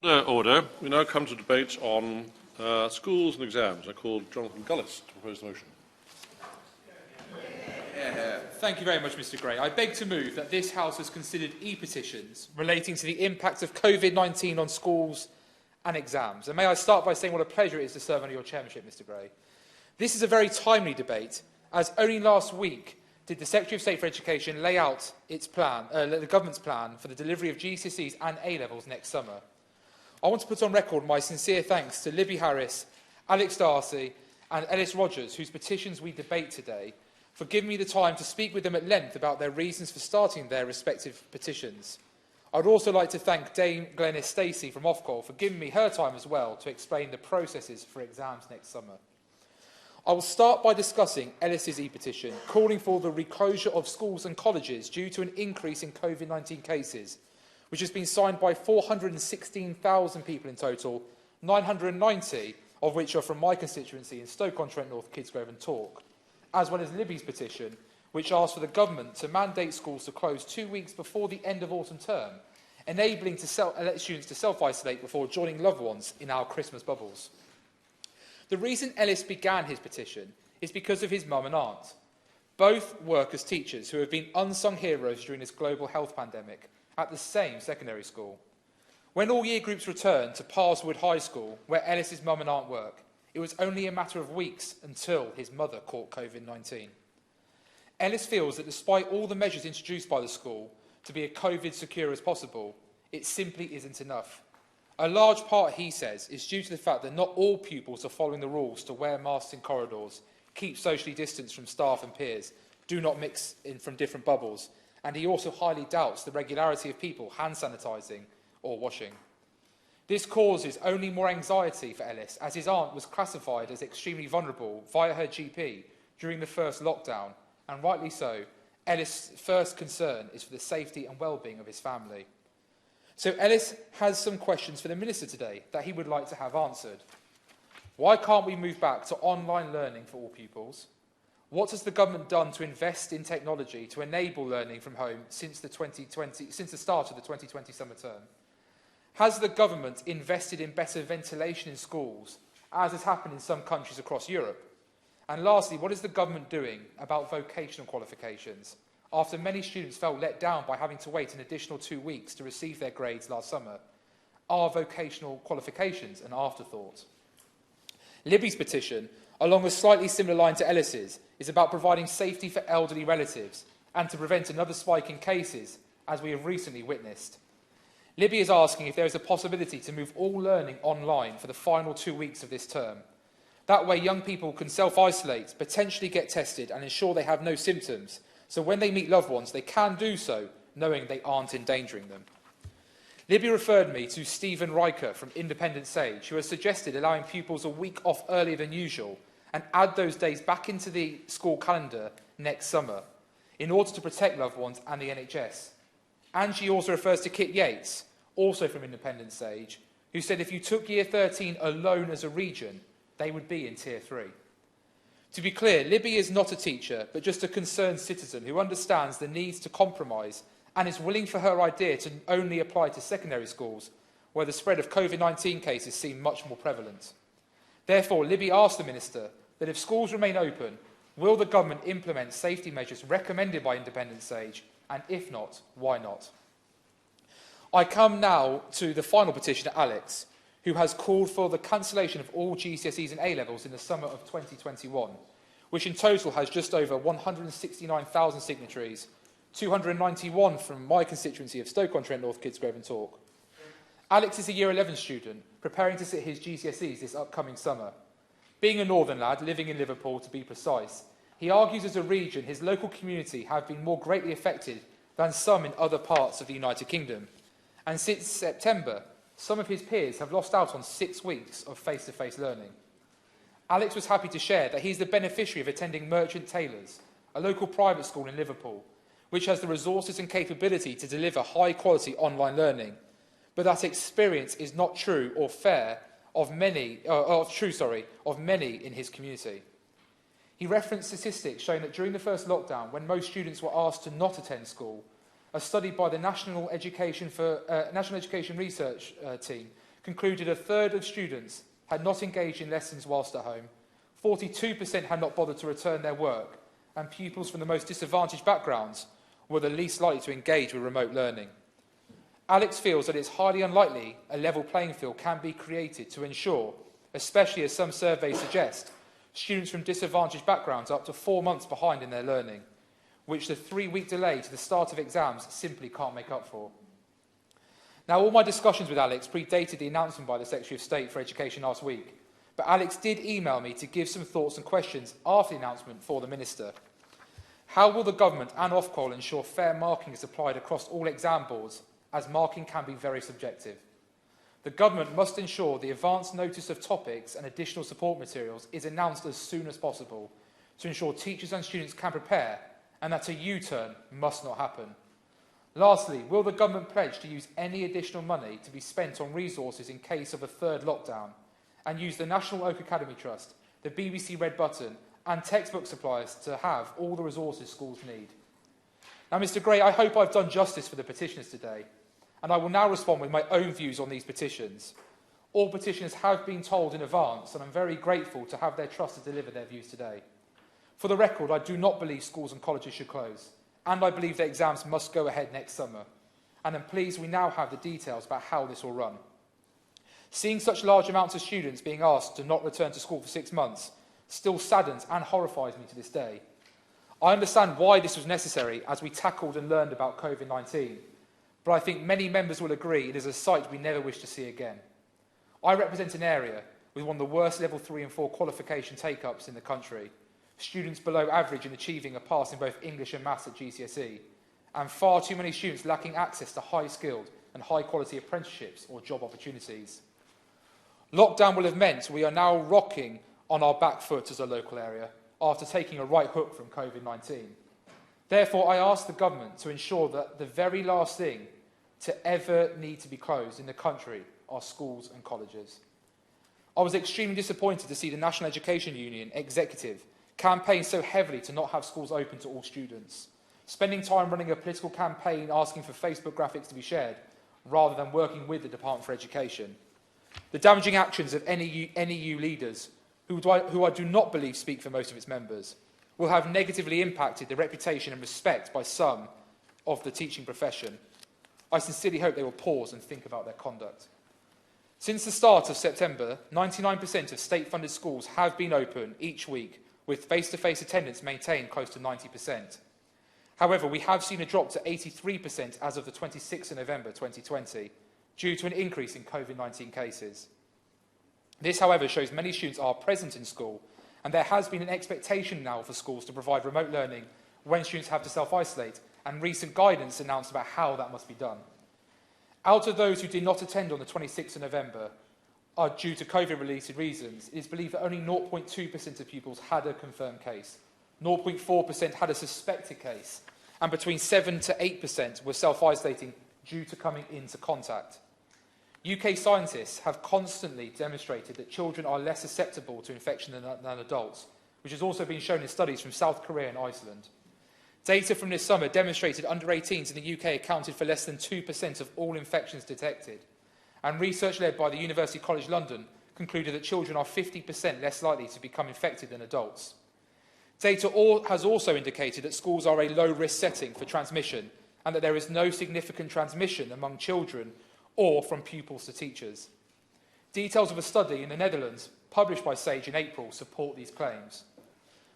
Order. We now come to debate on schools and exams. I call Jonathan Gullis to propose the motion. Thank you very much, Mr Gray. I beg to move that this House has considered e-petitions relating to the impact of Covid-19 on schools and exams. And may I start by saying what a pleasure it is to serve under your chairmanship, Mr Gray. This is a very timely debate, as only last week did the Secretary of State for Education lay out its plan, the government's plan for the delivery of GCSEs and A-levels next summer. I want to put on record my sincere thanks to Libby Harris, Alex Darcy and Ellis Rogers, whose petitions we debate today, for giving me the time to speak with them at length about their reasons for starting their respective petitions. I would also like to thank Dame Glenys Stacey from Ofcol for giving me her time as well to explain the processes for exams next summer. I will start by discussing Ellis's e-petition, calling for the reclosure of schools and colleges due to an increase in Covid-19 cases, which has been signed by 416,000 people in total, 990 of which are from my constituency in Stoke-on-Trent North, Kidsgrove and Tork, as well as Libby's petition, which asks for the government to mandate schools to close 2 weeks before the end of autumn term, enabling students to self-isolate before joining loved ones in our Christmas bubbles. The reason Ellis began his petition is because of his mum and aunt. Both work as teachers who have been unsung heroes during this global health pandemic at the same secondary school. When all year groups returned to Parswood High School, where Ellis's mum and aunt work, it was only a matter of weeks until his mother caught Covid-19. Ellis feels that despite all the measures introduced by the school to be as COVID secure as possible, it simply isn't enough. A large part, he says, is due to the fact that not all pupils are following the rules to wear masks in corridors, keep socially distanced from staff and peers, do not mix in from different bubbles, and he also highly doubts the regularity of people hand sanitising or washing. This causes only more anxiety for Ellis, as his aunt was classified as extremely vulnerable via her GP during the first lockdown, and rightly so. Ellis' first concern is for the safety and well-being of his family. So Ellis has some questions for the Minister today that he would like to have answered. Why can't we move back to online learning for all pupils? What has the government done to invest in technology to enable learning from home since the start of the 2020 summer term? Has the government invested in better ventilation in schools, as has happened in some countries across Europe? And lastly, what is the government doing about vocational qualifications, after many students felt let down by having to wait an additional 2 weeks to receive their grades last summer? Are vocational qualifications an afterthought? Libby's petition, along a slightly similar line to Ellis's, is about providing safety for elderly relatives and to prevent another spike in cases, as we have recently witnessed. Libby is asking if there is a possibility to move all learning online for the final 2 weeks of this term. That way young people can self-isolate, potentially get tested and ensure they have no symptoms, so when they meet loved ones they can do so knowing they aren't endangering them. Libby referred me to Stephen Riker from Independent Sage, who has suggested allowing pupils a week off earlier than usual and add those days back into the school calendar next summer in order to protect loved ones and the NHS. And she also refers to Kit Yates, also from Independent Sage, who said if you took Year 13 alone as a region, they would be in Tier 3. To be clear, Libby is not a teacher, but just a concerned citizen who understands the needs to compromise and is willing for her idea to only apply to secondary schools, where the spread of Covid-19 cases seem much more prevalent. Therefore, Libby asked the Minister that if schools remain open, will the government implement safety measures recommended by Independent Sage, and if not, why not? I come now to the final petitioner, Alex, who has called for the cancellation of all GCSEs and A-levels in the summer of 2021, which in total has just over 169,000 signatories, 291 from my constituency of Stoke-on-Trent North, Kidsgrove and Tork. Alex is a Year 11 student, preparing to sit his GCSEs this upcoming summer. Being a northern lad, living in Liverpool to be precise, he argues as a region his local community have been more greatly affected than some in other parts of the United Kingdom. And since September, some of his peers have lost out on 6 weeks of face-to-face learning. Alex was happy to share that he's the beneficiary of attending Merchant Taylors, a local private school in Liverpool, which has the resources and capability to deliver high-quality online learning, but that experience is not true or fair of many in his community. He referenced statistics showing that during the first lockdown, when most students were asked to not attend school, a study by the National Education Research team concluded a third of students had not engaged in lessons whilst at home, 42% had not bothered to return their work, and pupils from the most disadvantaged backgrounds were the least likely to engage with remote learning. Alex feels that it's highly unlikely a level playing field can be created to ensure, especially as some surveys suggest, students from disadvantaged backgrounds are up to 4 months behind in their learning, which the 3-week delay to the start of exams simply can't make up for. Now, all my discussions with Alex predated the announcement by the Secretary of State for Education last week, but Alex did email me to give some thoughts and questions after the announcement for the Minister. How will the government and Ofqual ensure fair marking is applied across all exam boards, as marking can be very subjective? The government must ensure the advance notice of topics and additional support materials is announced as soon as possible to ensure teachers and students can prepare, and that a U-turn must not happen. Lastly, will the government pledge to use any additional money to be spent on resources in case of a third lockdown, and use the National Oak Academy Trust, the BBC Red Button and textbook suppliers to have all the resources schools need? Now, Mr Gray, I hope I've done justice for the petitioners today, and I will now respond with my own views on these petitions. All petitioners have been told in advance, and I'm very grateful to have their trust to deliver their views today. For the record, I do not believe schools and colleges should close, and I believe that exams must go ahead next summer. And I'm pleased we now have the details about how this will run. Seeing such large amounts of students being asked to not return to school for 6 months still saddens and horrifies me to this day. I understand why this was necessary as we tackled and learned about Covid-19, but I think many members will agree it is a sight we never wish to see again. I represent an area with one of the worst level 3 and 4 qualification take-ups in the country, students below average in achieving a pass in both English and Maths at GCSE, and far too many students lacking access to high-skilled and high-quality apprenticeships or job opportunities. Lockdown will have meant we are now rocking on our back foot as a local area after taking a right hook from Covid-19. Therefore, I ask the government to ensure that the very last thing to ever need to be closed in the country are schools and colleges. I was extremely disappointed to see the National Education Union executive campaign so heavily to not have schools open to all students, spending time running a political campaign asking for Facebook graphics to be shared, rather than working with the Department for Education. The damaging actions of NEU leaders, who I do not believe speak for most of its members, will have negatively impacted the reputation and respect by some of the teaching profession. I sincerely hope they will pause and think about their conduct. Since the start of September, 99% of state-funded schools have been open each week, with face-to-face attendance maintained close to 90%. However, we have seen a drop to 83% as of the 26th of November 2020, due to an increase in Covid-19 cases. This, however, shows many students are present in school, and there has been an expectation now for schools to provide remote learning when students have to self-isolate, and recent guidance announced about how that must be done. Out of those who did not attend on the 26th of November, are due to COVID-related reasons, it is believed that only 0.2% of pupils had a confirmed case, 0.4% had a suspected case, and between 7 to 8% were self-isolating due to coming into contact. UK scientists have constantly demonstrated that children are less susceptible to infection than adults, which has also been shown in studies from South Korea and Iceland. Data from this summer demonstrated under 18s in the UK accounted for less than 2% of all infections detected, and research led by the University College London concluded that children are 50% less likely to become infected than adults. Data has also indicated that schools are a low-risk setting for transmission, and that there is no significant transmission among children or from pupils to teachers. Details of a study in the Netherlands, published by SAGE in April, support these claims.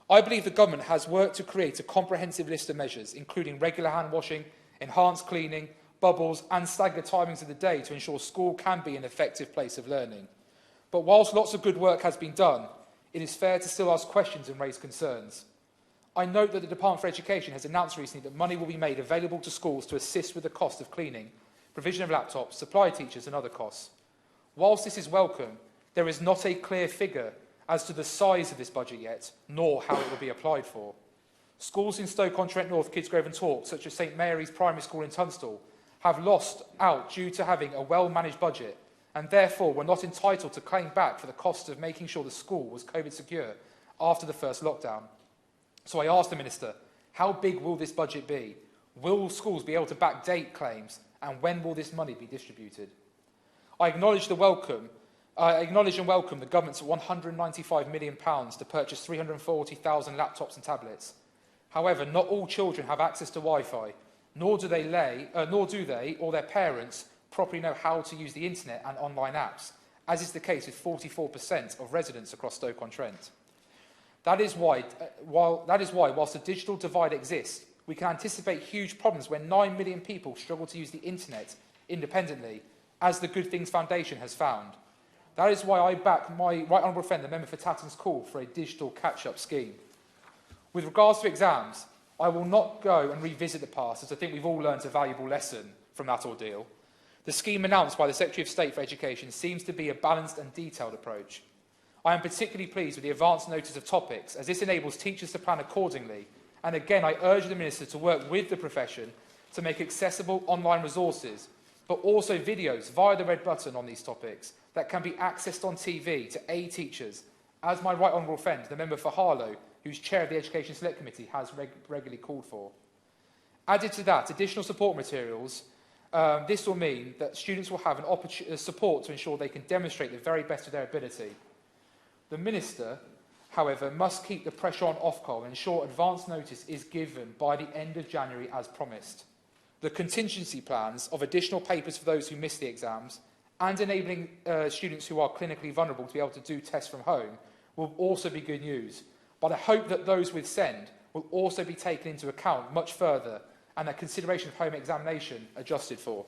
I believe the government has worked to create a comprehensive list of measures, including regular hand washing, enhanced cleaning, bubbles and staggered timings of the day to ensure school can be an effective place of learning. But whilst lots of good work has been done, it is fair to still ask questions and raise concerns. I note that the Department for Education has announced recently that money will be made available to schools to assist with the cost of cleaning, provision of laptops, supply teachers and other costs. Whilst this is welcome, there is not a clear figure as to the size of this budget yet, nor how it will be applied for. Schools in Stoke-on-Trent North, Kidsgrove and Tork, such as St Mary's Primary School in Tunstall, have lost out due to having a well-managed budget, and therefore were not entitled to claim back for the cost of making sure the school was COVID secure after the first lockdown. So I asked the Minister, how big will this budget be? Will schools be able to backdate claims, and when will this money be distributed? I acknowledge and welcome the government's £195 million to purchase 340,000 laptops and tablets. However, not all children have access to Wi-Fi, nor do they or their parents properly know how to use the internet and online apps, as is the case with 44% of residents across Stoke-on-Trent. That is why, whilst the digital divide exists, we can anticipate huge problems when 9 million people struggle to use the internet independently, as the Good Things Foundation has found. That is why I back my right honourable friend, the member for Tatton's call for a digital catch-up scheme. With regards to exams, I will not go and revisit the past, as I think we've all learned a valuable lesson from that ordeal. The scheme announced by the Secretary of State for Education seems to be a balanced and detailed approach. I am particularly pleased with the advance notice of topics, as this enables teachers to plan accordingly. And again, I urge the Minister to work with the profession to make accessible online resources, but also videos via the red button on these topics that can be accessed on TV to aid teachers, as my right honourable friend, the member for Harlow, who's chair of the Education Select Committee, has regularly called for. Added to that, additional support materials. This will mean that students will have support to ensure they can demonstrate the very best of their ability. The Minister, however, must keep the pressure on Ofcom and ensure advance notice is given by the end of January as promised. The contingency plans of additional papers for those who miss the exams and enabling students who are clinically vulnerable to be able to do tests from home will also be good news. But I hope that those with SEND will also be taken into account much further and that consideration of home examination adjusted for.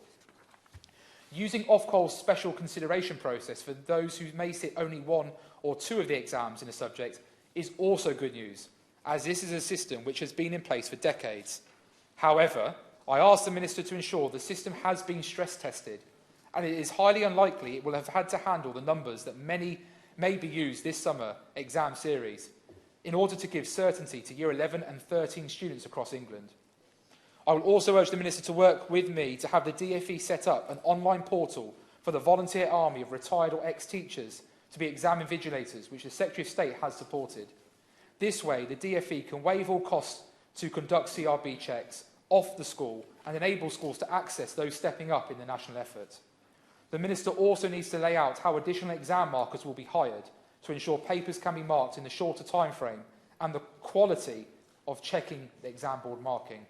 Using Ofcom's special consideration process for those who may sit only one or two of the exams in a subject is also good news, as this is a system which has been in place for decades. However, I ask the Minister to ensure the system has been stress tested, and it is highly unlikely it will have had to handle the numbers that may be used this summer exam series in order to give certainty to Year 11 and 13 students across England. I will also urge the Minister to work with me to have the DfE set up an online portal for the volunteer army of retired or ex-teachers to be exam invigilators, which the Secretary of State has supported. This way, the DfE can waive all costs to conduct CRB checks off the school and enable schools to access those stepping up in the national effort. The Minister also needs to lay out how additional exam markers will be hired to ensure papers can be marked in the shorter time frame and the quality of checking the exam board marking.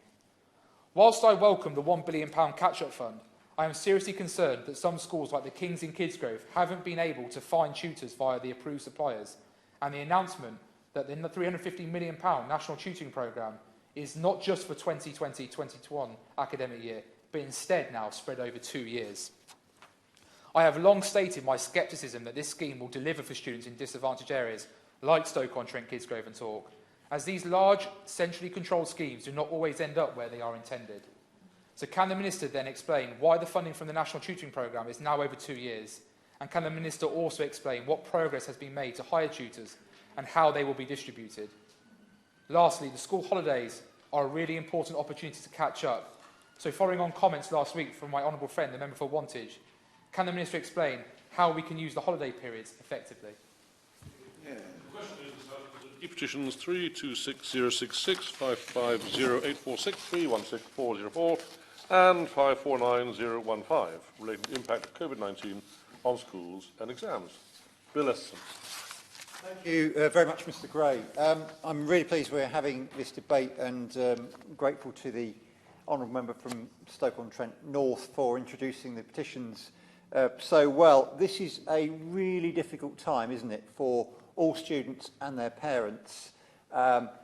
Whilst I welcome the £1 billion catch-up fund, I am seriously concerned that some schools like the King's in Kidsgrove haven't been able to find tutors via the approved suppliers, and the announcement that the £350 million national tutoring programme is not just for 2020-21 academic year, but instead now spread over 2 years. I have long stated my scepticism that this scheme will deliver for students in disadvantaged areas like Stoke-on-Trent, Kidsgrove and Tork, as these large, centrally controlled schemes do not always end up where they are intended. So can the Minister then explain why the funding from the National Tutoring Programme is now over 2 years? And can the Minister also explain what progress has been made to hire tutors and how they will be distributed? Lastly, the school holidays are a really important opportunity to catch up. So following on comments last week from my honourable friend, the member for Wantage, can the Minister explain how we can use the holiday periods effectively? The question is E-petitions 326066, 550846, 316404 and 549015 relating to the impact of Covid-19 on schools and exams. Bill Esson. Thank you very much, Mr Gray. I'm really pleased we're having this debate and grateful to the honourable member from Stoke-on-Trent North for introducing the petitions so well. This is a really difficult time, isn't it, for all students and their parents,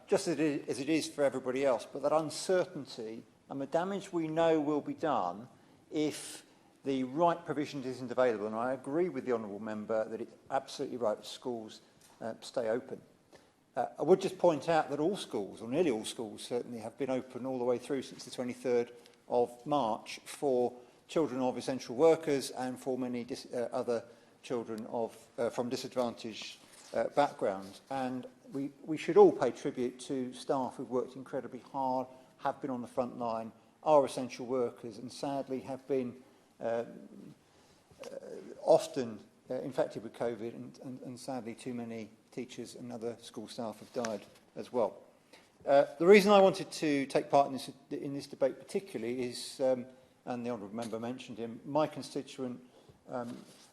just as it is for everybody else. But that uncertainty and the damage we know will be done if the right provision isn't available. And I agree with the honourable member that it's absolutely right that schools stay open. I would just point out that all schools, or nearly all schools certainly, have been open all the way through since the 23rd of March for children of essential workers and for many other children from disadvantaged backgrounds. And we should all pay tribute to staff who've worked incredibly hard, have been on the front line, are essential workers, and sadly have been often infected with COVID, and sadly too many teachers and other school staff have died as well. The reason I wanted to take part in this debate particularly is, and the honourable member mentioned him, my constituent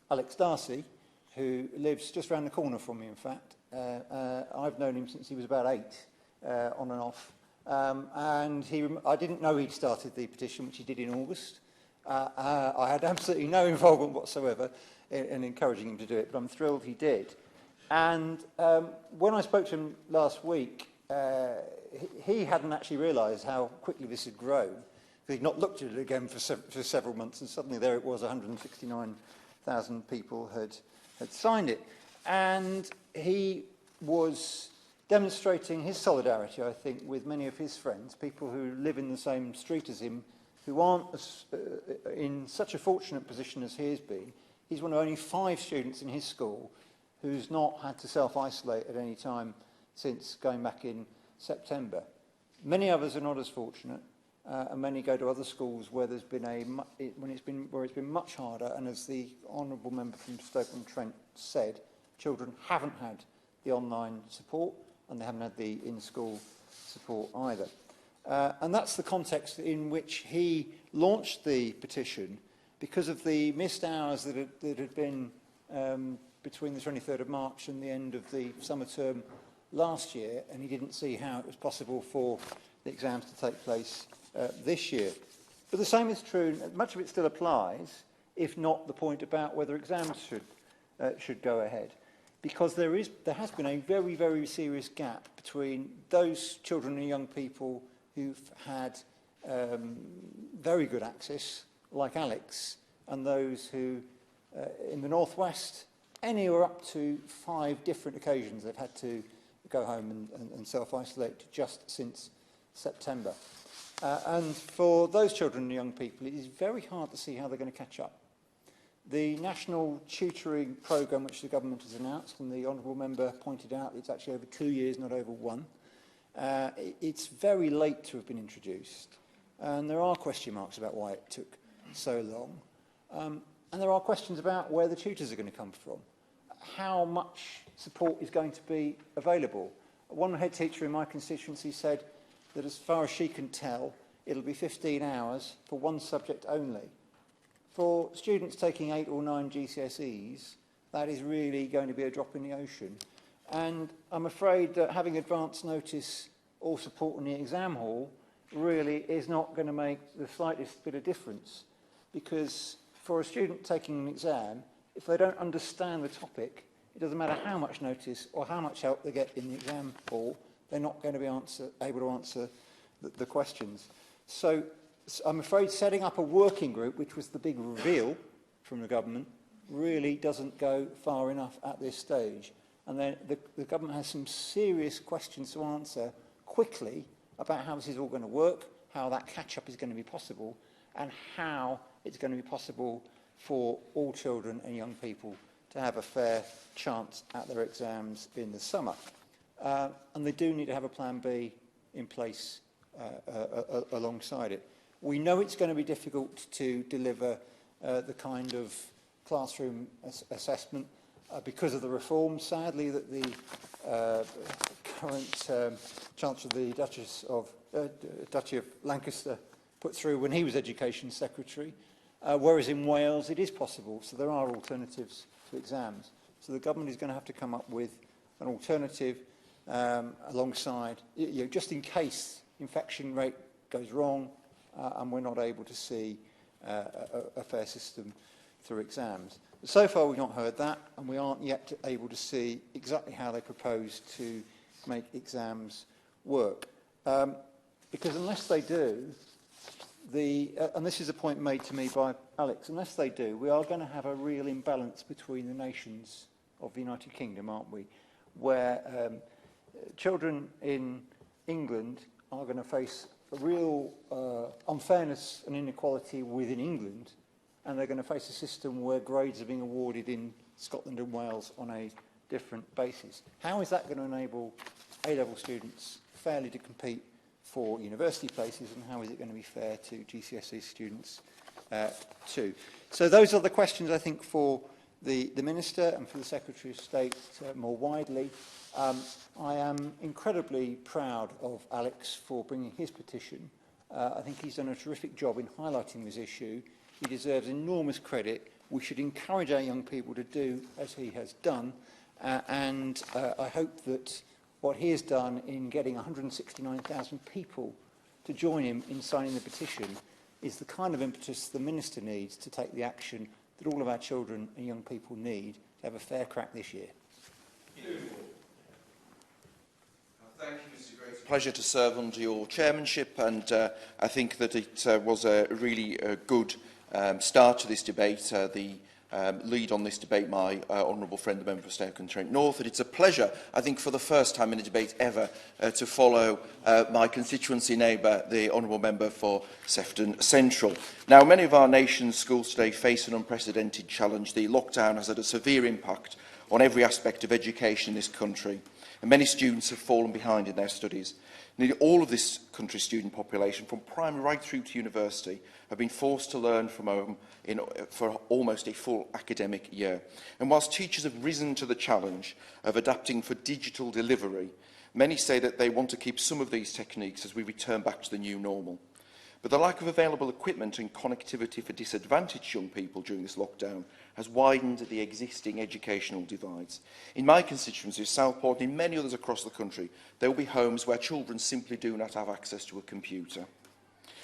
Alex Darcy, who lives just around the corner from me, in fact. I've known him since he was about 8, on and off. And I didn't know he'd started the petition, which he did in August. I had absolutely no involvement whatsoever in encouraging him to do it, but I'm thrilled he did. And when I spoke to him last week, he hadn't actually realised how quickly this had grown. He'd not looked at it again for several months, and suddenly there it was, 169,000 people had signed it. And he was demonstrating his solidarity, I think, with many of his friends, people who live in the same street as him, who aren't in such a fortunate position as he has been. He's one of only 5 students in his school who's not had to self-isolate at any time since going back in September. Many others are not as fortunate, and many go to other schools where there's been where it's been much harder. And as the honourable member from Stoke-on-Trent said, children haven't had the online support, and they haven't had the in-school support either. And that's the context in which he launched the petition, because of the missed hours that had been between the 23rd of March and the end of the summer term last year, and he didn't see how it was possible for the exams to take place this year. But the same is true, much of it still applies, if not the point about whether exams should go ahead. Because there has been a very, very serious gap between those children and young people who've had very good access, like Alex, and those who, in the Northwest, anywhere up to 5 different occasions they've had to go home and self-isolate just since September. And for those children and young people, it is very hard to see how they're going to catch up. The national tutoring programme, which the government has announced, and the honourable member pointed out, it's actually over 2 years, not over 1. It's very late to have been introduced, and there are question marks about why it took so long. And there are questions about where the tutors are going to come from, how much support is going to be available. One head teacher in my constituency said that as far as she can tell, it'll be 15 hours for one subject only. For students taking 8 or 9 GCSEs, that is really going to be a drop in the ocean. And I'm afraid that having advance notice or support in the exam hall really is not going to make the slightest bit of difference. Because for a student taking an exam, if they don't understand the topic, it doesn't matter how much notice or how much help they get in the exam hall, they're not going to be able to answer the questions. So I'm afraid setting up a working group, which was the big reveal from the government, really doesn't go far enough at this stage. And then the government has some serious questions to answer quickly about how this is all going to work, how that catch-up is going to be possible, and how it's going to be possible for all children and young people to have a fair chance at their exams in the summer. And they do need to have a plan B in place alongside it. We know it's going to be difficult to deliver the kind of classroom assessment because of the reforms, sadly, that the current Chancellor of the Duchy of Lancaster put through when he was Education Secretary, whereas in Wales it is possible, so there are alternatives to exams. So the government is going to have to come up with an alternative alongside, just in case infection rate goes wrong and we're not able to see a fair system through exams. But so far we've not heard that, and we aren't yet able to see exactly how they propose to make exams work. Because unless they do, and this is a point made to me by Alex, unless they do, we are going to have a real imbalance between the nations of the United Kingdom, aren't we? Where children in England are going to face a real unfairness and inequality within England, and they're going to face a system where grades are being awarded in Scotland and Wales on a different basis. How is that going to enable A-level students fairly to compete for university places, and how is it going to be fair to GCSE students too? So those are the questions, I think, for the Minister and for the Secretary of State more widely. I am incredibly proud of Alex for bringing his petition. I think he's done a terrific job in highlighting this issue. He deserves enormous credit we should encourage our young people to do as he has done, and I hope that what he has done in getting 169,000 people to join him in signing the petition is the kind of impetus the Minister needs to take the action that all of our children and young people need to have a fair crack this year. Thank you, Mr. Gray. It's a pleasure to serve under your chairmanship, and I think that it was a really good start to this debate. The lead on this debate, my honourable friend, the member for Stoke-on-Trent North, and it's a pleasure, I think, for the first time in a debate ever, to follow my constituency neighbour, the honourable member for Sefton Central. Now, many of our nation's schools today face an unprecedented challenge. The lockdown has had a severe impact on every aspect of education in this country, and many students have fallen behind in their studies. Nearly all of this country's student population, from primary right through to university, have been forced to learn from home for almost a full academic year. And whilst teachers have risen to the challenge of adapting for digital delivery, many say that they want to keep some of these techniques as we return back to the new normal. But the lack of available equipment and connectivity for disadvantaged young people during this lockdown has widened the existing educational divides. In my constituency of Southport and in many others across the country, there will be homes where children simply do not have access to a computer.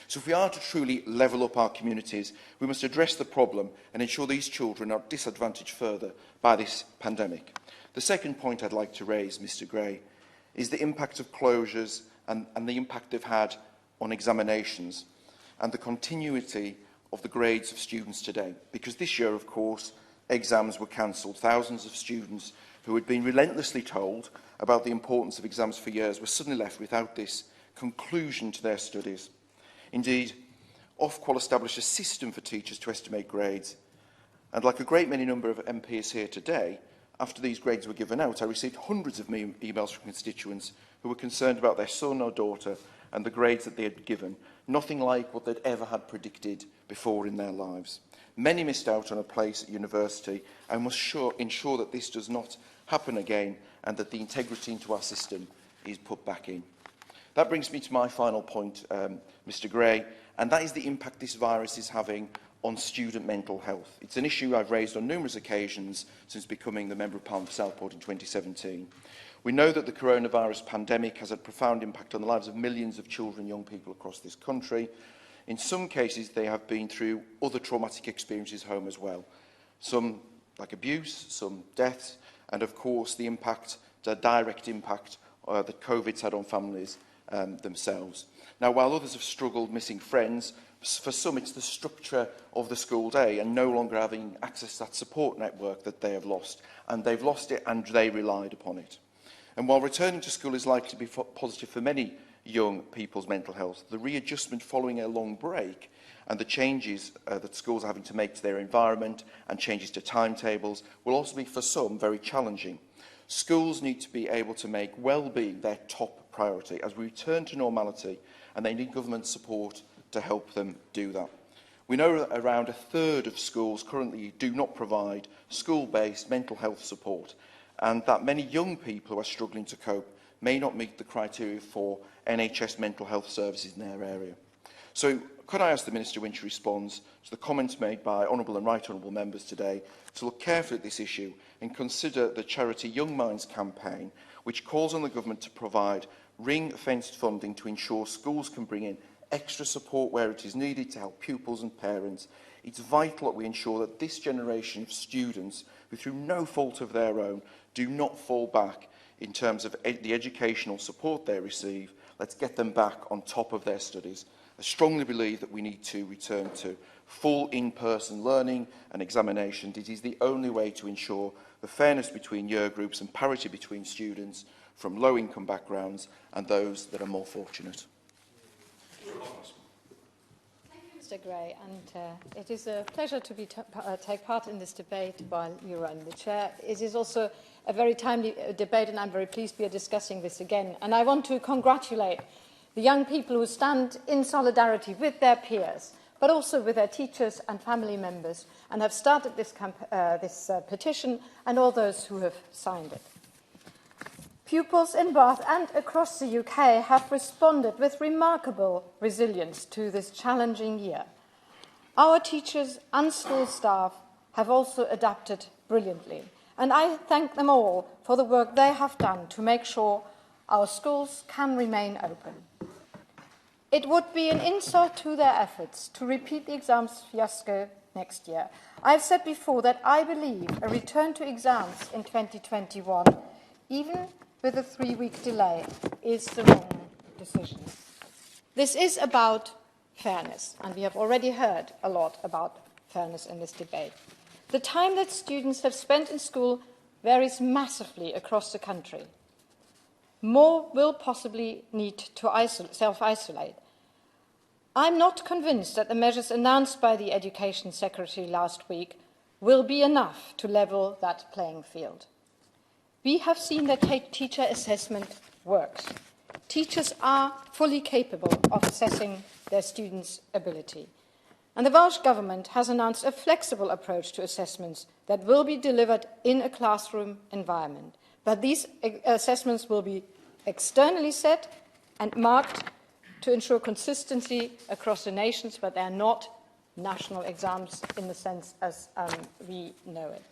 So if we are to truly level up our communities, we must address the problem and ensure these children are disadvantaged further by this pandemic. The second point I'd like to raise, Mr. Gray, is the impact of closures and the impact they've had on examinations and the continuity of the grades of students today. Because this year, of course, exams were cancelled. Thousands of students who had been relentlessly told about the importance of exams for years were suddenly left without this conclusion to their studies. Indeed, Ofqual established a system for teachers to estimate grades, and like a great many number of MPs here today, after these grades were given out, I received hundreds of emails from constituents who were concerned about their son or daughter and the grades that they had given, nothing like what they'd ever had predicted before in their lives. Many missed out on a place at university and must ensure that this does not happen again and that the integrity into our system is put back in. That brings me to my final point, Mr. Gray, and that is the impact this virus is having on student mental health. It's an issue I've raised on numerous occasions since becoming the Member of Parliament for Southport in 2017. We know that the coronavirus pandemic has had a profound impact on the lives of millions of children and young people across this country. In some cases, they have been through other traumatic experiences home as well. Some like abuse, some deaths, and of course the direct impact that COVID's had on families themselves. Now, while others have struggled missing friends, for some it's the structure of the school day and no longer having access to that support network that they have lost. And they've lost it and they relied upon it. And while returning to school is likely to be positive for many young people's mental health, the readjustment following a long break and the changes that schools are having to make to their environment and changes to timetables will also be, for some, very challenging. Schools need to be able to make well-being their top priority as we return to normality, and they need government support to help them do that. We know that around a third of schools currently do not provide school-based mental health support, and that many young people who are struggling to cope may not meet the criteria for NHS mental health services in their area. So could I ask the Minister, when she responds to the comments made by honourable and right honourable members today, to look carefully at this issue and consider the charity Young Minds campaign, which calls on the government to provide ring-fenced funding to ensure schools can bring in extra support where it is needed to help pupils and parents. It's vital that we ensure that this generation of students, who through no fault of their own, do not fall back in terms of the educational support they receive. Let's get them back on top of their studies. I strongly believe that we need to return to full in-person learning and examination. It is the only way to ensure the fairness between year groups and parity between students from low-income backgrounds and those that are more fortunate. Thank you, Mr. Gray, and it is a pleasure to take part in this debate while you are in the chair. It is also a very timely debate, and I'm very pleased we are discussing this again. And I want to congratulate the young people who stand in solidarity with their peers, but also with their teachers and family members, and have started this petition, and all those who have signed it. Pupils in Bath and across the UK have responded with remarkable resilience to this challenging year. Our teachers and school staff have also adapted brilliantly. And I thank them all for the work they have done to make sure our schools can remain open. It would be an insult to their efforts to repeat the exams fiasco next year. I've said before that I believe a return to exams in 2021, even with a 3-week delay, is the wrong decision. This is about fairness, and we have already heard a lot about fairness in this debate. The time that students have spent in school varies massively across the country. More will possibly need to self-isolate. I'm not convinced that the measures announced by the Education Secretary last week will be enough to level that playing field. We have seen that teacher assessment works. Teachers are fully capable of assessing their students' ability. And the Welsh Government has announced a flexible approach to assessments that will be delivered in a classroom environment. But these assessments will be externally set and marked to ensure consistency across the nations, but they are not national exams in the sense as we know it.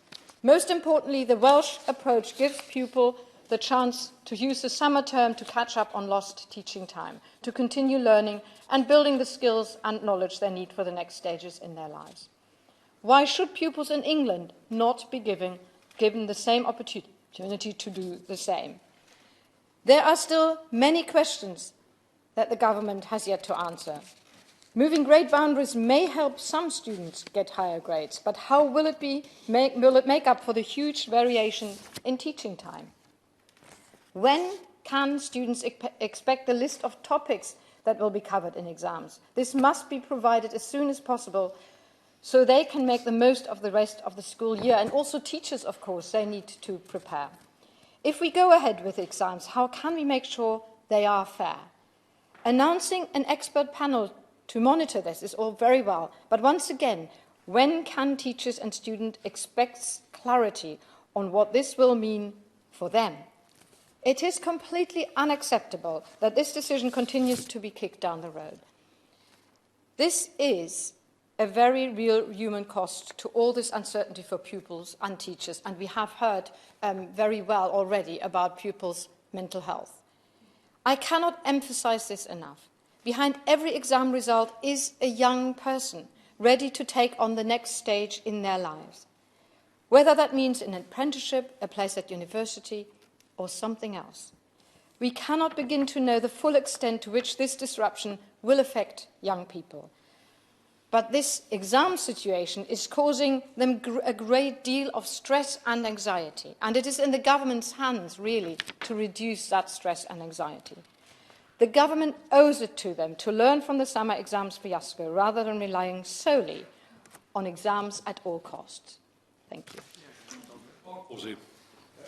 Most importantly, the Welsh approach gives pupils the chance to use the summer term to catch up on lost teaching time, to continue learning and building the skills and knowledge they need for the next stages in their lives. Why should pupils in England not be given the same opportunity to do the same? There are still many questions that the government has yet to answer. Moving grade boundaries may help some students get higher grades, but how will it make up for the huge variation in teaching time? When can students expect the list of topics that will be covered in exams? This must be provided as soon as possible so they can make the most of the rest of the school year. And also teachers, of course, they need to prepare. If we go ahead with exams, how can we make sure they are fair? Announcing an expert panel to monitor this is all very well, but once again, when can teachers and students expect clarity on what this will mean for them? It is completely unacceptable that this decision continues to be kicked down the road. This is a very real human cost to all this uncertainty for pupils and teachers, and we have heard very well already about pupils' mental health. I cannot emphasize this enough. Behind every exam result is a young person ready to take on the next stage in their lives, whether that means an apprenticeship, a place at university, or something else. We cannot begin to know the full extent to which this disruption will affect young people. But this exam situation is causing them a great deal of stress and anxiety, and it is in the government's hands, really, to reduce that stress and anxiety. The government owes it to them to learn from the summer exams fiasco rather than relying solely on exams at all costs. Thank you.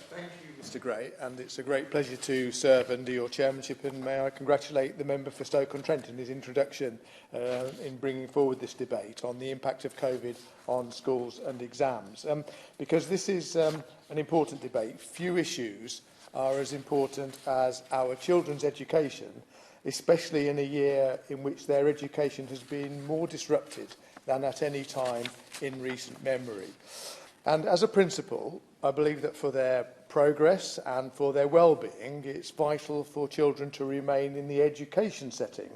Thank you, Mr Gray, and it's a great pleasure to serve under your chairmanship, and may I congratulate the member for Stoke-on-Trent in his introduction in bringing forward this debate on the impact of COVID on schools and exams. Because this is an important debate, few issues are as important as our children's education, especially in a year in which their education has been more disrupted than at any time in recent memory. And as a principle, I believe that for their progress and for their well-being, it's vital for children to remain in the education setting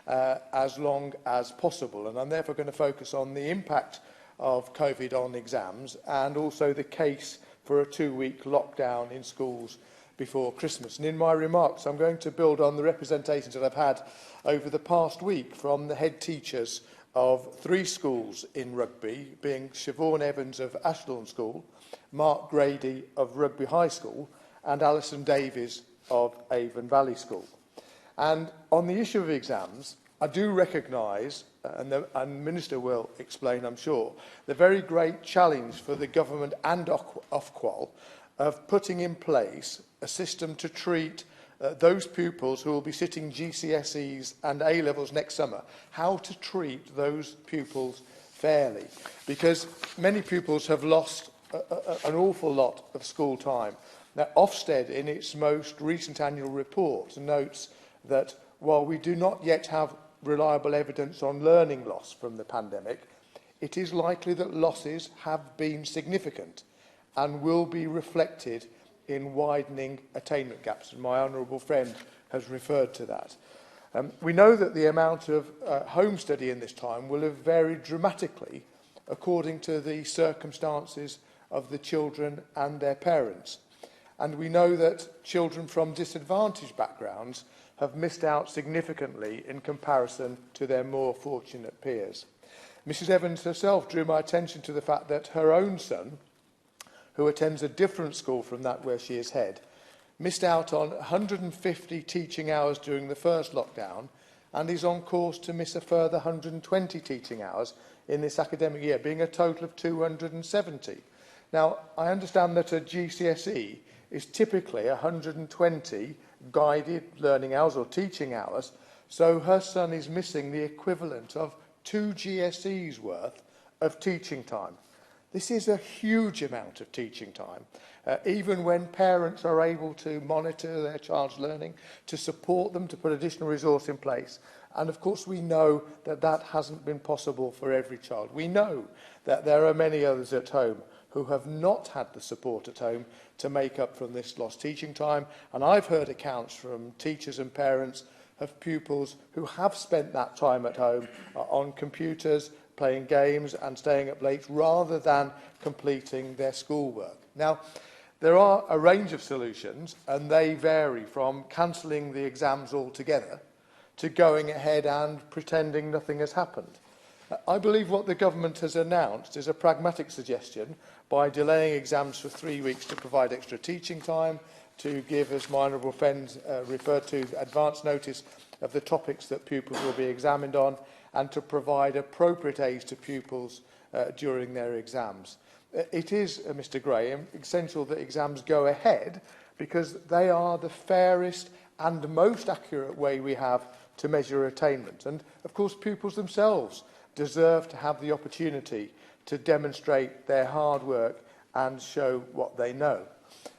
as long as possible. And I'm therefore going to focus on the impact of COVID on exams and also the case for a 2-week lockdown in schools before Christmas. And in my remarks, I'm going to build on the representations that I've had over the past week from the head teachers of 3 schools in Rugby, being Siobhan Evans of Ashbourne School, Mark Grady of Rugby High School, and Alison Davies of Avon Valley School. And on the issue of exams, I do recognise, and the Minister will explain, I'm sure, the very great challenge for the government and Ofqual of putting in place a system to treat those pupils who will be sitting GCSEs and A-levels next summer, how to treat those pupils fairly. Because many pupils have lost an awful lot of school time. Now, Ofsted, in its most recent annual report, notes that while we do not yet have reliable evidence on learning loss from the pandemic, it is likely that losses have been significant and will be reflected in widening attainment gaps, and my honourable friend has referred to that. We know that the amount of home study in this time will have varied dramatically according to the circumstances of the children and their parents. And we know that children from disadvantaged backgrounds have missed out significantly in comparison to their more fortunate peers. Mrs Evans herself drew my attention to the fact that her own son, who attends a different school from that where she is head, missed out on 150 teaching hours during the first lockdown and is on course to miss a further 120 teaching hours in this academic year, being a total of 270. Now, I understand that a GCSE is typically 120 guided learning hours or teaching hours, so her son is missing the equivalent of 2 GCSEs worth of teaching time. This is a huge amount of teaching time, even when parents are able to monitor their child's learning, to support them, to put additional resource in place. And of course we know that that hasn't been possible for every child. We know that there are many others at home who have not had the support at home to make up from this lost teaching time. And I've heard accounts from teachers and parents of pupils who have spent that time at home on computers, playing games and staying up late rather than completing their schoolwork. Now, there are a range of solutions and they vary from cancelling the exams altogether to going ahead and pretending nothing has happened. I believe what the government has announced is a pragmatic suggestion by delaying exams for 3 weeks to provide extra teaching time, to give, as my honourable friend referred to, advance notice of the topics that pupils will be examined on, and to provide appropriate aid to pupils during their exams. It is, Mr Gray, essential that exams go ahead because they are the fairest and most accurate way we have to measure attainment. And, of course, pupils themselves deserve to have the opportunity to demonstrate their hard work and show what they know.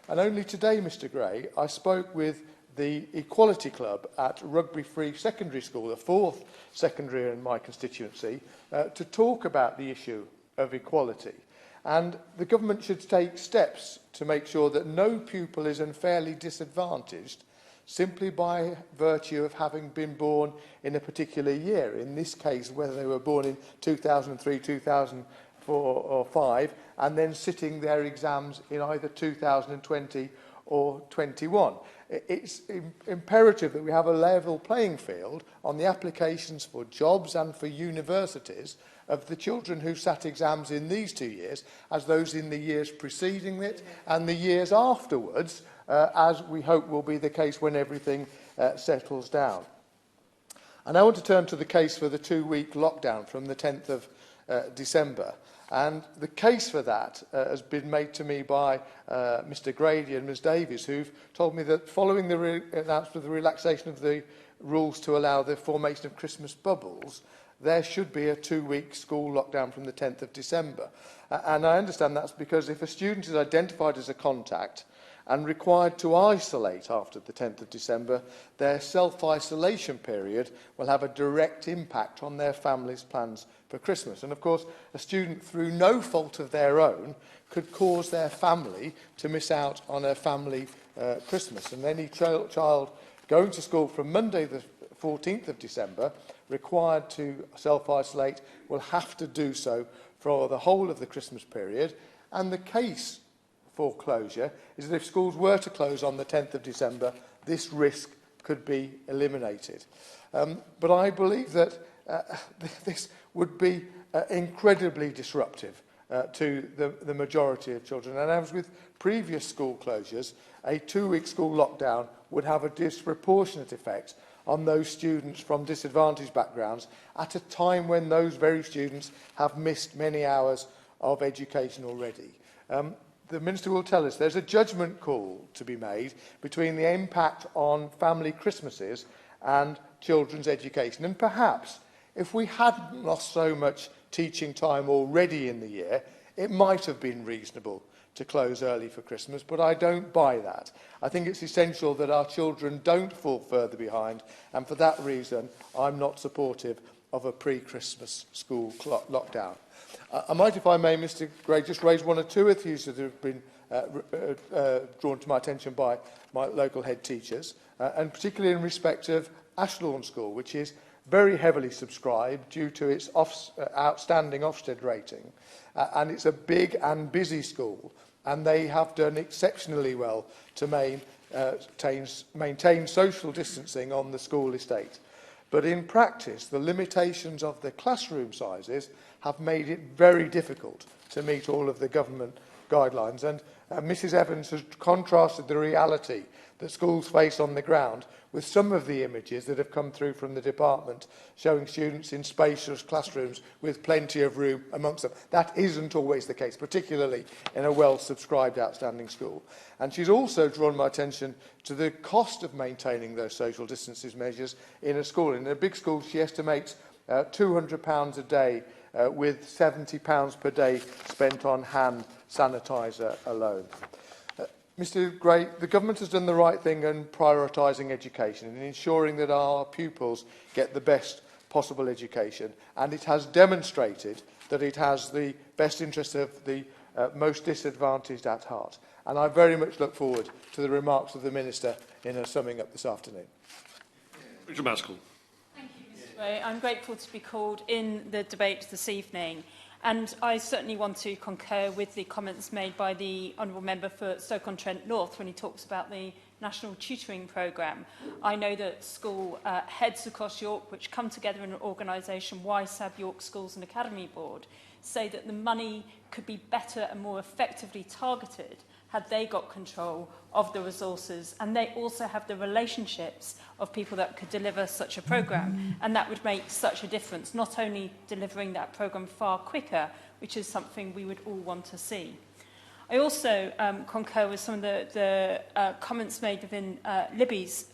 And only today, Mr Gray, I spoke with the Equality Club at Rugby Free Secondary School, the fourth secondary in my constituency, to talk about the issue of equality. And the government should take steps to make sure that no pupil is unfairly disadvantaged simply by virtue of having been born in a particular year. In this case, whether they were born in 2003, 2004 or 5, and then sitting their exams in either 2020 or 21. It's imperative that we have a level playing field on the applications for jobs and for universities of the children who sat exams in these 2 years as those in the years preceding it and the years afterwards, as we hope will be the case when everything settles down. And I want to turn to the case for the 2-week lockdown from the 10th of December. And the case for that has been made to me by Mr Grady and Ms Davies, who've told me that following the announcement of the relaxation of the rules to allow the formation of Christmas bubbles, there should be a 2-week school lockdown from the 10th of December. And I understand that's because if a student is identified as a contact and required to isolate after the 10th of December, their self-isolation period will have a direct impact on their family's plans for Christmas. And of course, a student, through no fault of their own, could cause their family to miss out on a family Christmas. And any child going to school from Monday the 14th of December, required to self-isolate, will have to do so for the whole of the Christmas period. And the case for closure is that if schools were to close on the 10th of December, this risk could be eliminated. But I believe that this would be incredibly disruptive to the majority of children. And as with previous school closures, a 2-week school lockdown would have a disproportionate effect on those students from disadvantaged backgrounds at a time when those very students have missed many hours of education already. The Minister will tell us there's a judgment call to be made between the impact on family Christmases and children's education. And perhaps, if we hadn't lost so much teaching time already in the year, it might have been reasonable to close early for Christmas, but I don't buy that. I think it's essential that our children don't fall further behind, and for that reason, I'm not supportive of a pre-Christmas school lockdown. I might, if I may, Mr Gray, just raise one or two issues that have been drawn to my attention by my local head teachers, and particularly in respect of Ashlawn School, which is very heavily subscribed due to its outstanding Ofsted rating. And it's a big and busy school, and they have done exceptionally well to maintain social distancing on the school estate. But in practice, the limitations of the classroom sizes have made it very difficult to meet all of the government guidelines. And Mrs Evans has contrasted the reality that schools face on the ground with some of the images that have come through from the department showing students in spacious classrooms with plenty of room amongst them. That isn't always the case, particularly in a well-subscribed outstanding school. And she's also drawn my attention to the cost of maintaining those social distances measures in a school. In a big school, she estimates £200 a day with £70 per day spent on hand sanitizer alone. Mr Gray, the government has done the right thing in prioritising education and ensuring that our pupils get the best possible education, and it has demonstrated that it has the best interests of the most disadvantaged at heart. And I very much look forward to the remarks of the Minister in her summing up this afternoon. Richard Maskell. Thank you, Mr Gray. I'm grateful to be called in the debate this evening. And I certainly want to concur with the comments made by the Honourable Member for Stoke-on-Trent North when he talks about the National Tutoring Programme. I know that school heads across York, which come together in an organisation, YSAB York Schools and Academy Board, say that the money could be better and more effectively targeted had they got control of the resources, and they also have the relationships of people that could deliver such a programme, and that would make such a difference, not only delivering that programme far quicker, which is something we would all want to see. I also concur with some of the comments made within Libby's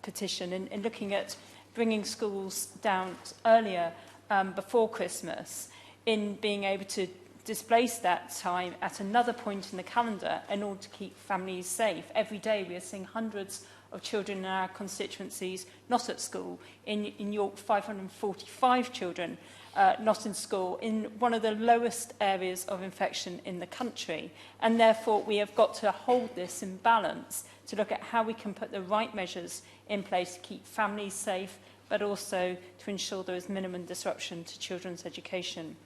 petition in looking at bringing schools down earlier before Christmas, in being able to displace that time at another point in the calendar in order to keep families safe. Every day we are seeing hundreds of children in our constituencies not at school. In York, 545 children not in school, in one of the lowest areas of infection in the country. And therefore we have got to hold this in balance to look at how we can put the right measures in place to keep families safe, but also to ensure there is minimum disruption to children's education.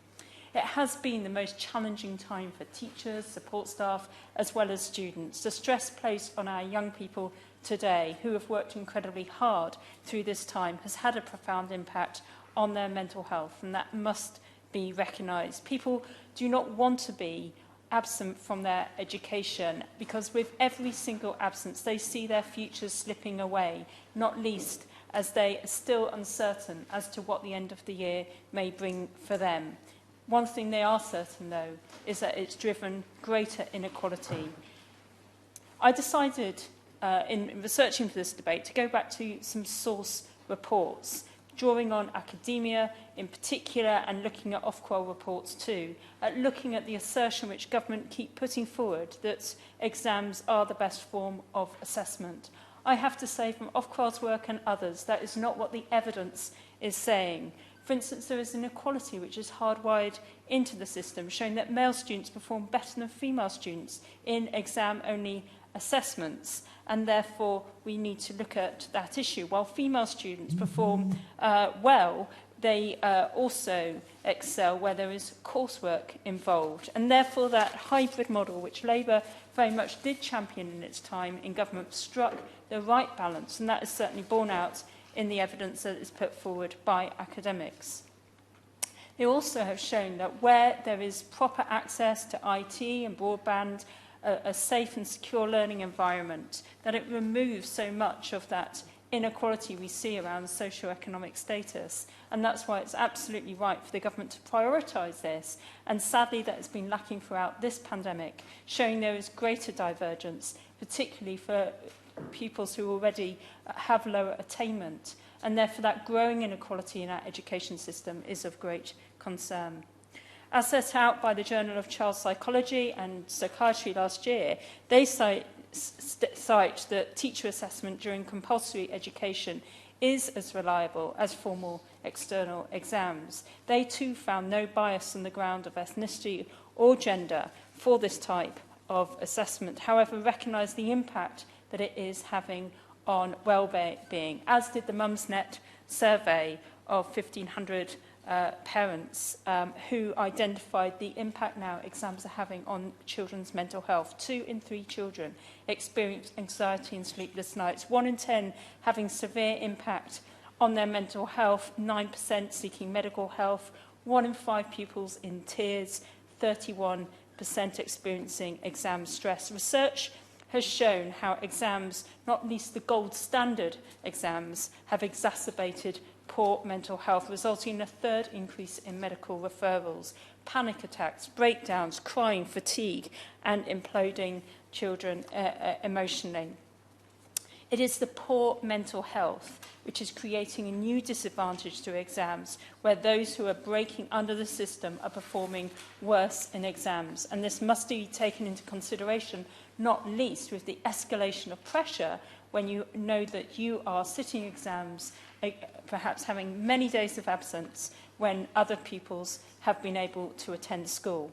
It has been the most challenging time for teachers, support staff, as well as students. The stress placed on our young people today, who have worked incredibly hard through this time, has had a profound impact on their mental health, and that must be recognised. People do not want to be absent from their education, because with every single absence, they see their futures slipping away, not least as they are still uncertain as to what the end of the year may bring for them. One thing they are certain, though, is that it's driven greater inequality. I decided, in researching for this debate, to go back to some source reports, drawing on academia in particular and looking at Ofqual reports too, looking at the assertion which government keep putting forward that exams are the best form of assessment. I have to say, from Ofqual's work and others, that is not what the evidence is saying. For instance, there is inequality which is hardwired into the system, showing that male students perform better than female students in exam-only assessments, and therefore we need to look at that issue. While female students perform well, they also excel where there is coursework involved, and therefore that hybrid model, which Labour very much did champion in its time in government, struck the right balance, and that is certainly borne out in the evidence that is put forward by academics. They also have shown that where there is proper access to IT and broadband, a safe and secure learning environment, that it removes so much of that inequality we see around socio-economic status. And that's why it's absolutely right for the government to prioritise this. And sadly, that has been lacking throughout this pandemic, showing there is greater divergence, particularly for pupils who already have lower attainment, and therefore that growing inequality in our education system is of great concern. As set out by the Journal of Child Psychology and Psychiatry last year, they cite that teacher assessment during compulsory education is as reliable as formal external exams. They too found no bias on the ground of ethnicity or gender for this type of assessment, however, recognise the impact that it is having on well-being, as did the Mumsnet survey of 1,500 parents who identified the impact now exams are having on children's mental health. 2 in 3 children experience anxiety and sleepless nights. 1 in 10 having severe impact on their mental health. 9% seeking medical health. 1 in 5 pupils in tears. 31% experiencing exam stress. Research has shown how exams, not least the gold standard exams, have exacerbated poor mental health, resulting in a 3rd increase in medical referrals, panic attacks, breakdowns, crying, fatigue, and imploding children emotionally. It is the poor mental health which is creating a new disadvantage through exams, where those who are breaking under the system are performing worse in exams. And this must be taken into consideration, not least with the escalation of pressure when you know that you are sitting exams, perhaps having many days of absence when other pupils have been able to attend school.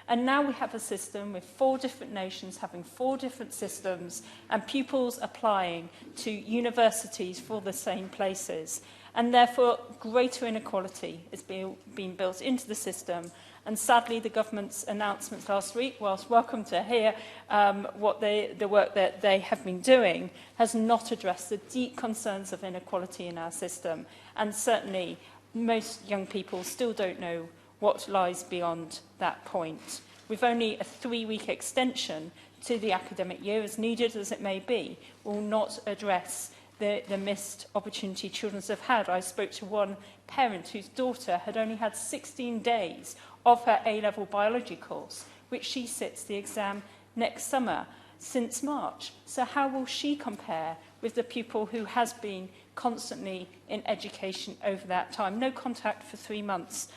And now we have a system with 4 different nations having 4 different systems and pupils applying to universities for the same places. And therefore, greater inequality is being built into the system. And sadly, the government's announcements last week, whilst welcome to hear the work that they have been doing, has not addressed the deep concerns of inequality in our system. And certainly, most young people still don't know what lies beyond that point. With only a 3-week extension to the academic year, as needed as it may be, will not address the missed opportunity children have had. I spoke to one parent whose daughter had only had 16 days of her A-level biology course, which she sits the exam next summer, since March. So how will she compare with the pupil who has been constantly in education over that time? No contact for 3 months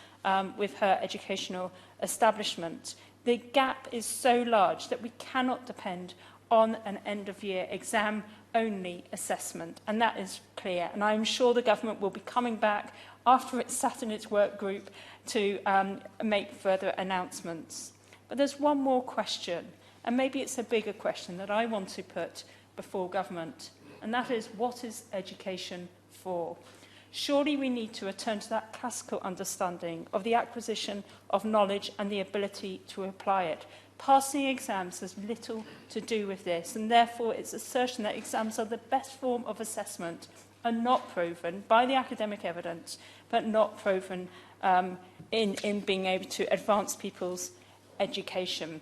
with her educational establishment. The gap is so large that we cannot depend on an end-of-year exam-only assessment, and that is clear. And I'm sure the government will be coming back after it's sat in its work group to make further announcements. But there's one more question, and maybe it's a bigger question that I want to put before government, and that is, what is education for? Surely we need to return to that classical understanding of the acquisition of knowledge and the ability to apply it. Passing exams has little to do with this, and therefore its assertion that exams are the best form of assessment are not proven by the academic evidence, but not proven in being able to advance people's education.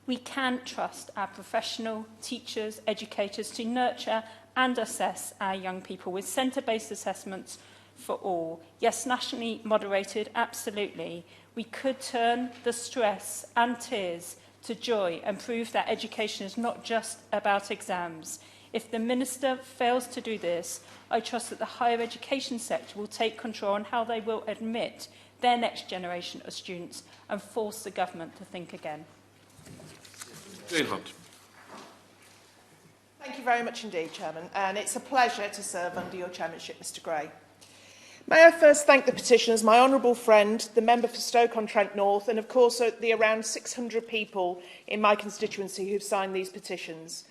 We can trust our professional teachers, educators to nurture and assess our young people with centre-based assessments for all. Yes, nationally moderated, absolutely. We could turn the stress and tears to joy and prove that education is not just about exams. If the Minister fails to do this, I trust that the higher education sector will take control on how they will admit their next generation of students and force the government to think again. Jane Hunt. Thank you very much indeed, Chairman, and it's a pleasure to serve under your chairmanship, Mr Gray. May I first thank the petitioners, my honourable friend, the member for Stoke-on-Trent North, and of course the around 600 people in my constituency who've signed these petitions.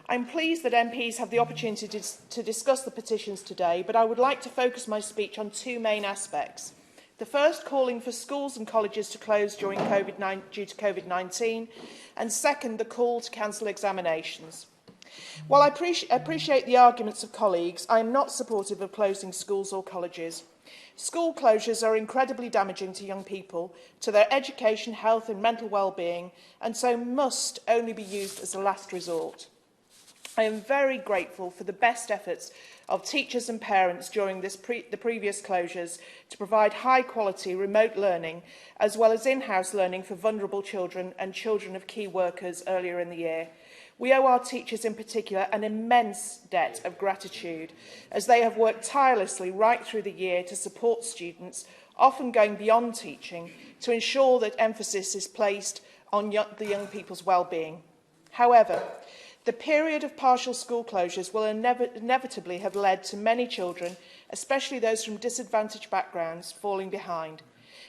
I'm pleased that MPs have the opportunity to discuss the petitions today, but I would like to focus my speech on 2 main aspects. The first, calling for schools and colleges to close due to COVID-19, and second, the call to cancel examinations. While I appreciate the arguments of colleagues, I am not supportive of closing schools or colleges. School closures are incredibly damaging to young people, to their education, health and mental well-being, and so must only be used as a last resort. I am very grateful for the best efforts of teachers and parents during the previous closures to provide high-quality remote learning, as well as in-house learning for vulnerable children and children of key workers earlier in the year. We owe our teachers in particular an immense debt of gratitude, as they have worked tirelessly right through the year to support students, often going beyond teaching, to ensure that emphasis is placed on the young people's well-being. However, the period of partial school closures will inevitably have led to many children especially those from disadvantaged backgrounds, falling behind.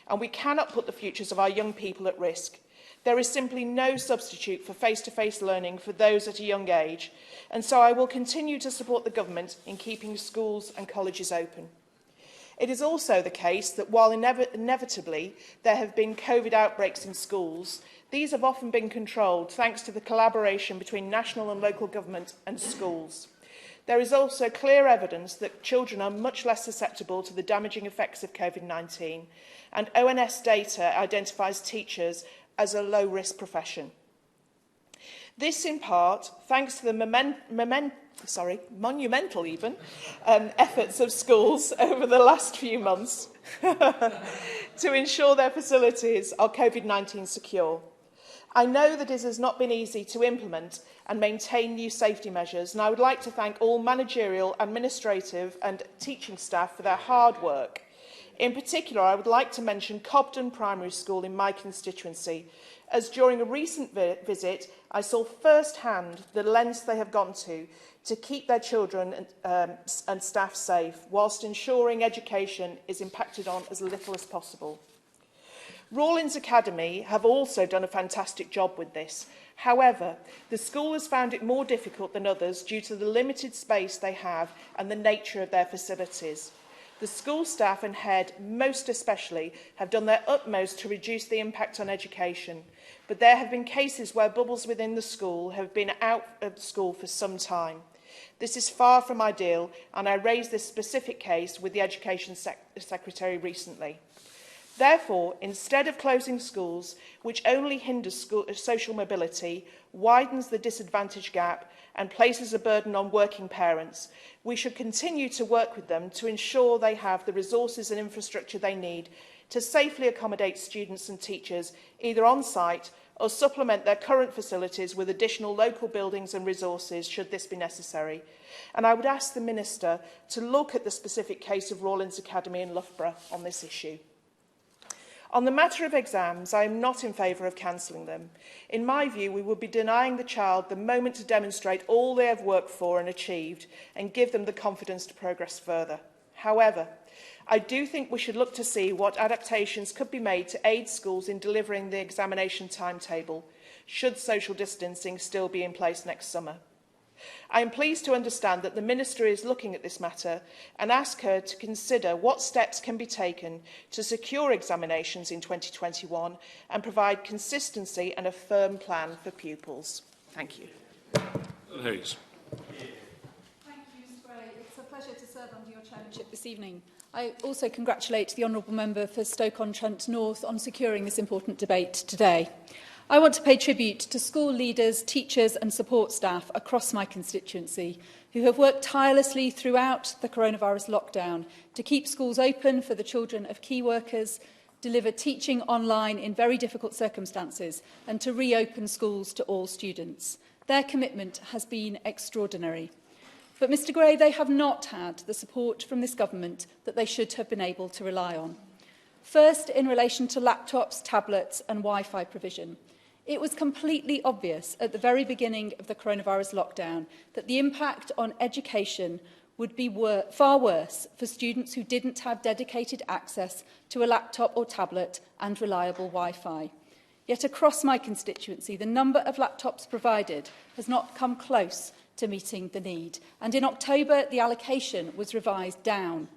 And we cannot put the futures of our young people at risk. There is simply no substitute for face-to-face learning for those at a young age, and so I will continue to support the government in keeping schools and colleges open. It is also the case that while inevitably there have been COVID outbreaks in schools, these have often been controlled thanks to the collaboration between national and local government and schools. There is also clear evidence that children are much less susceptible to the damaging effects of COVID-19, and ONS data identifies teachers as a low-risk profession. This, in part, thanks to the monumental even, efforts of schools over the last few months to ensure their facilities are COVID-19 secure. I know that it has not been easy to implement and maintain new safety measures, and I would like to thank all managerial, administrative and teaching staff for their hard work. In particular, I would like to mention Cobden Primary School in my constituency, as during a recent visit, I saw firsthand the lengths they have gone to keep their children and staff safe, whilst ensuring education is impacted on as little as possible. Rawlins Academy have also done a fantastic job with this. However, the school has found it more difficult than others due to the limited space they have and the nature of their facilities. The school staff and head, most especially, have done their utmost to reduce the impact on education, but there have been cases where bubbles within the school have been out of the school for some time. This is far from ideal, and I raised this specific case with the Education Secretary recently. Therefore, instead of closing schools, which only hinders social mobility, widens the disadvantage gap and places a burden on working parents, we should continue to work with them to ensure they have the resources and infrastructure they need to safely accommodate students and teachers, either on-site or supplement their current facilities with additional local buildings and resources, should this be necessary. And I would ask the Minister to look at the specific case of Rawlins Academy in Loughborough on this issue. On the matter of exams, I am not in favour of cancelling them. In my view, we would be denying the child the moment to demonstrate all they have worked for and achieved and give them the confidence to progress further. However, I do think we should look to see what adaptations could be made to aid schools in delivering the examination timetable, should social distancing still be in place next summer. I am pleased to understand that the Minister is looking at this matter and ask her to consider what steps can be taken to secure examinations in 2021 and provide consistency and a firm plan for pupils. Thank you. Hayes. Thank you, Mr Gray. It's a pleasure to serve under your chairmanship this evening. I also congratulate the Honourable Member for Stoke-on-Trent North on securing this important debate today. I want to pay tribute to school leaders, teachers and support staff across my constituency who have worked tirelessly throughout the coronavirus lockdown to keep schools open for the children of key workers, deliver teaching online in very difficult circumstances and to reopen schools to all students. Their commitment has been extraordinary. But, Mr Gray, they have not had the support from this government that they should have been able to rely on. First, in relation to laptops, tablets and Wi-Fi provision. It was completely obvious at the very beginning of the coronavirus lockdown that the impact on education would be far worse for students who didn't have dedicated access to a laptop or tablet and reliable Wi-Fi. Yet across my constituency, the number of laptops provided has not come close to meeting the need. And in October, the allocation was revised down.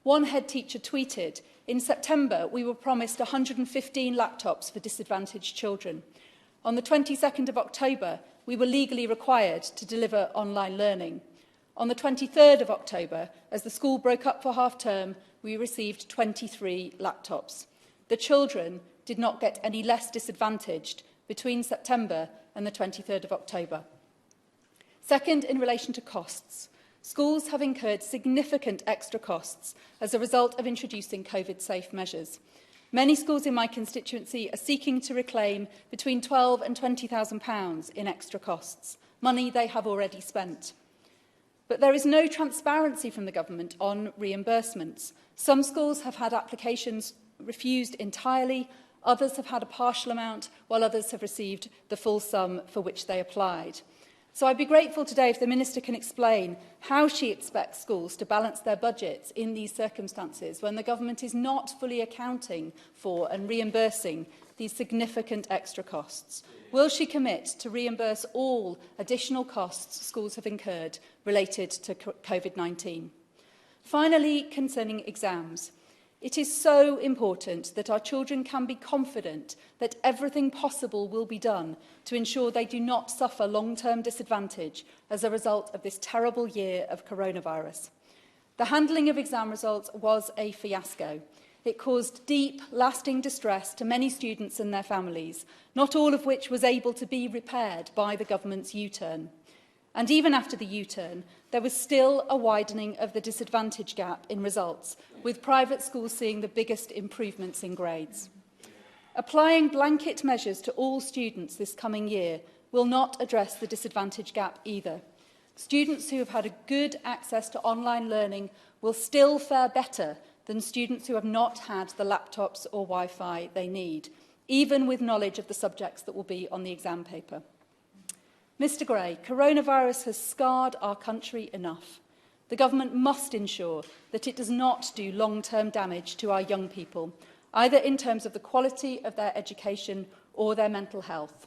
One head teacher tweeted, "In September, we were promised 115 laptops for disadvantaged children. On the 22nd of October, we were legally required to deliver online learning. On the 23rd of October, as the school broke up for half-term, we received 23 laptops. The children did not get any less disadvantaged between September and the 23rd of October. Second, in relation to costs. Schools have incurred significant extra costs as a result of introducing COVID-safe measures. Many schools in my constituency are seeking to reclaim between £12,000 and £20,000 in extra costs, money they have already spent. But there is no transparency from the government on reimbursements. Some schools have had applications refused entirely, others have had a partial amount, while others have received the full sum for which they applied. So I'd be grateful today if the Minister can explain how she expects schools to balance their budgets in these circumstances when the government is not fully accounting for and reimbursing these significant extra costs. Will she commit to reimburse all additional costs schools have incurred related to Covid-19? Finally, concerning exams, it is so important that our children can be confident that everything possible will be done to ensure they do not suffer long-term disadvantage as a result of this terrible year of coronavirus. The handling of exam results was a fiasco. It caused deep, lasting distress to many students and their families, not all of which was able to be repaired by the government's U-turn. And even after the U-turn, there was still a widening of the disadvantage gap in results, with private schools seeing the biggest improvements in grades. Applying blanket measures to all students this coming year will not address the disadvantage gap either. Students who have had a good access to online learning will still fare better than students who have not had the laptops or Wi-Fi they need, even with knowledge of the subjects that will be on the exam paper. Mr Gray, coronavirus has scarred our country enough. The government must ensure that it does not do long-term damage to our young people, either in terms of the quality of their education or their mental health.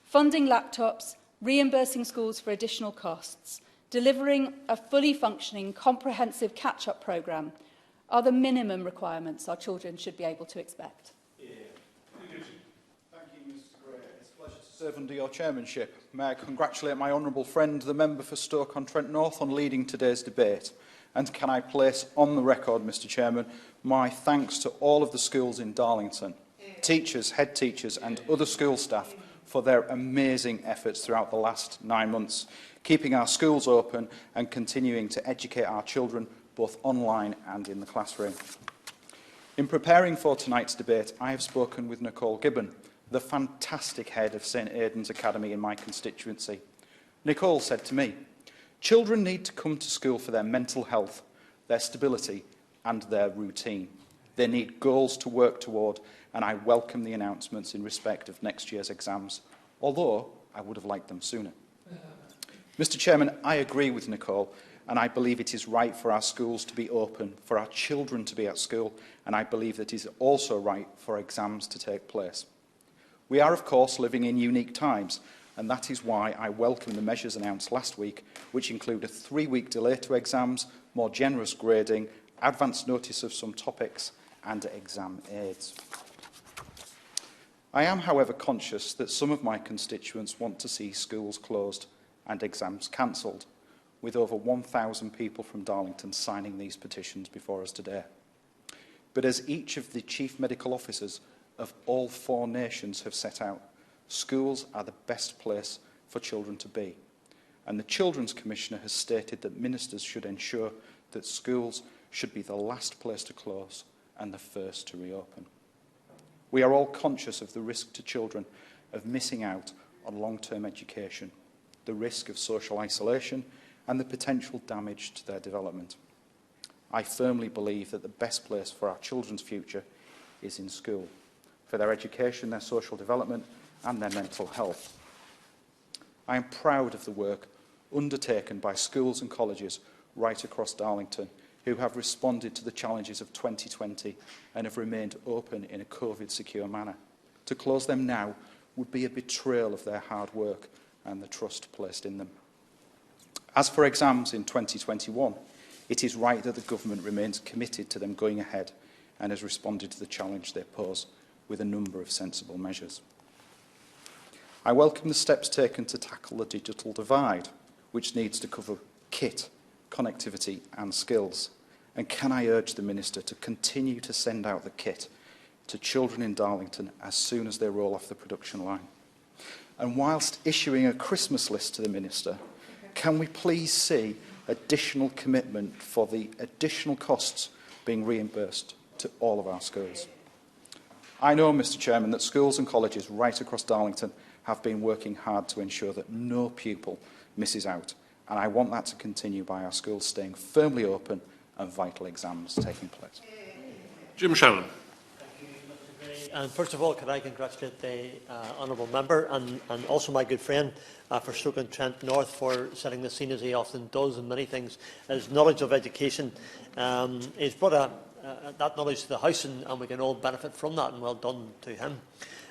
Funding laptops, reimbursing schools for additional costs, delivering a fully functioning, comprehensive catch-up programme are the minimum requirements our children should be able to expect. Serve under your chairmanship. May I congratulate my honourable friend, the member for Stoke-on-Trent North, on leading today's debate. And can I place on the record, Mr Chairman, my thanks to all of the schools in Darlington, teachers, head teachers and other school staff for their amazing efforts throughout the last 9 months, keeping our schools open and continuing to educate our children both online and in the classroom. In preparing for tonight's debate, I have spoken with Nicole Gibbon, the fantastic head of St Aidan's Academy in my constituency. Nicole said to me, "Children need to come to school for their mental health, their stability and their routine. They need goals to work toward, and I welcome the announcements in respect of next year's exams, although I would have liked them sooner." Mr Chairman, I agree with Nicole, and I believe it is right for our schools to be open, for our children to be at school, and I believe that it is also right for exams to take place. We are, of course, living in unique times, and that is why I welcome the measures announced last week, which include a 3-week delay to exams, more generous grading, advance notice of some topics, and exam aids. I am, however, conscious that some of my constituents want to see schools closed and exams cancelled, with over 1,000 people from Darlington signing these petitions before us today. But as each of the chief medical officers of all 4 nations have set out, schools are the best place for children to be. And the Children's Commissioner has stated that ministers should ensure that schools should be the last place to close and the first to reopen. We are all conscious of the risk to children of missing out on long-term education, the risk of social isolation and the potential damage to their development. I firmly believe that the best place for our children's future is in school, for their education, their social development and their mental health. I am proud of the work undertaken by schools and colleges right across Darlington who have responded to the challenges of 2020 and have remained open in a COVID-secure manner. To close them now would be a betrayal of their hard work and the trust placed in them. As for exams in 2021, it is right that the government remains committed to them going ahead and has responded to the challenge they pose with a number of sensible measures. I welcome the steps taken to tackle the digital divide, which needs to cover kit, connectivity and skills. And can I urge the Minister to continue to send out the kit to children in Darlington as soon as they roll off the production line? And whilst issuing a Christmas list to the Minister, can we please see additional commitment for the additional costs being reimbursed to all of our schools? I know, Mr Chairman, that schools and colleges right across Darlington have been working hard to ensure that no pupil misses out, and I want that to continue by our schools staying firmly open and vital exams taking place. Jim Shannon. Thank you, Mr Gray. And first of all, can I congratulate the honourable member and also my good friend for Stoke-on-Trent North for setting the scene as he often does in many things. His knowledge of education is brought that knowledge to the House, and we can all benefit from that, and well done to him.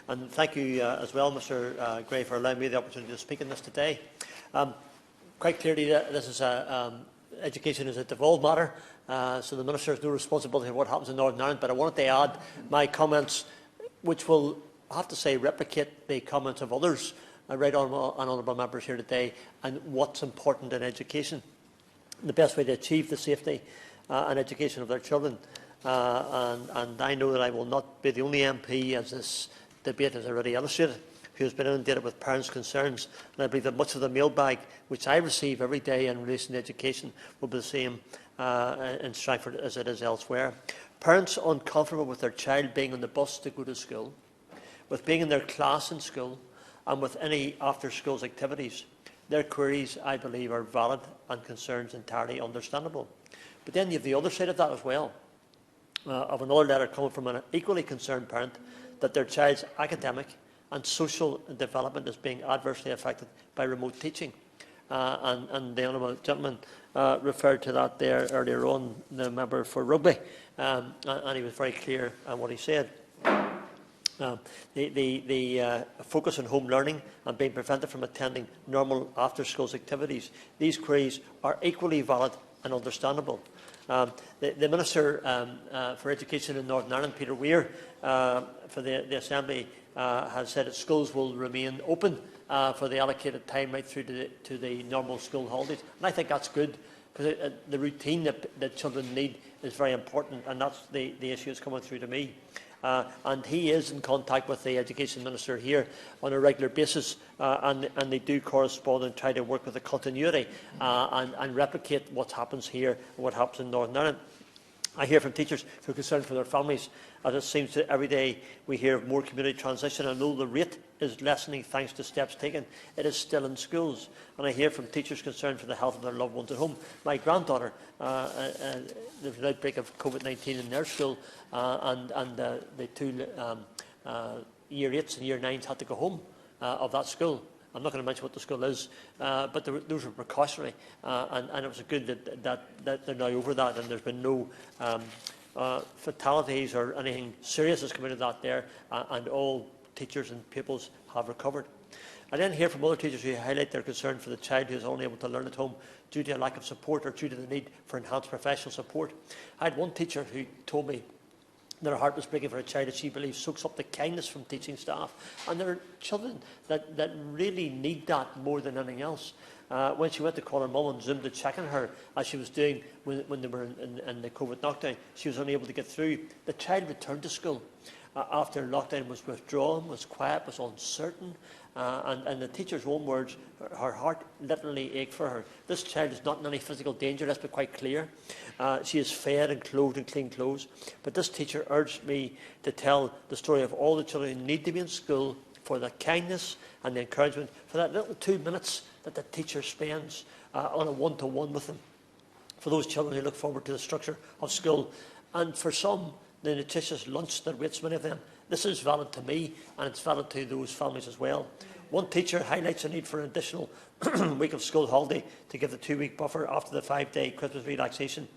And thank you as well, Mr Gray, for allowing me the opportunity to speak on this today. Quite clearly, this is education is a devolved matter, so the Minister has no responsibility for what happens in Northern Ireland, but I wanted to add my comments, which will, I have to say, replicate the comments of others, right honourable members here today, and what's important in education, the best way to achieve the safety and education of their children. And I know that I will not be the only MP, as this debate has already illustrated, who has been inundated with parents' concerns. And I believe that much of the mailbag which I receive every day in relation to education will be the same in Stratford as it is elsewhere. Parents uncomfortable with their child being on the bus to go to school, with being in their class in school, and with any after-schools activities. Their queries, I believe, are valid and concerns entirely understandable. But then you have the other side of that as well, of another letter coming from an equally concerned parent that their child's academic and social development is being adversely affected by remote teaching. And the honourable gentleman referred to that there earlier on, the member for Rugby, and he was very clear on what he said. The focus on home learning and being prevented from attending normal after-schools activities, these queries are equally valid and understandable. The Minister for Education in Northern Ireland, Peter Weir, for the Assembly, has said that schools will remain open for the allocated time right through to the normal school holidays. And I think that's good, because the routine that children need is very important, and that's the issue that's coming through to me. And he is in contact with the Education Minister here on a regular basis, and they do correspond and try to work with the continuity and replicate what happens here and what happens in Northern Ireland. I hear from teachers who are concerned for their families, as it seems that every day we hear of more community transition, and although the rate is lessening thanks to steps taken, it is still in schools. And I hear from teachers concerned for the health of their loved ones at home. My granddaughter, there was an outbreak of Covid-19 in their school, and the two Year 8s and Year 9s had to go home of that school. I'm not going to mention what the school is, but those were precautionary, and it was good that they're now over that, and there's been no fatalities or anything serious that's come out of that there, and all teachers and pupils have recovered. I then hear from other teachers who highlight their concern for the child who is unable to learn at home due to a lack of support or due to the need for enhanced professional support. I had one teacher who told me that her heart was breaking for a child that she believes soaks up the kindness from teaching staff. And there are children that really need that more than anything else. When she went to call her mum on Zoom to check on her, as she was doing when they were in the COVID lockdown, she was unable to get through. The child returned to school after lockdown was withdrawn, was quiet, was uncertain, and the teacher's own words, her heart literally ached for her. This child is not in any physical danger, let's be quite clear. She is fed and clothed in clean clothes. But this teacher urged me to tell the story of all the children who need to be in school, for the kindness and the encouragement, for that little 2 minutes that the teacher spends on a one-to-one with them, for those children who look forward to the structure of school, and for some, the nutritious lunch that waits many of them. This is valid to me, and it's valid to those families as well. One teacher highlights the need for an additional week of school holiday to give the 2-week buffer after the 5-day Christmas relaxation.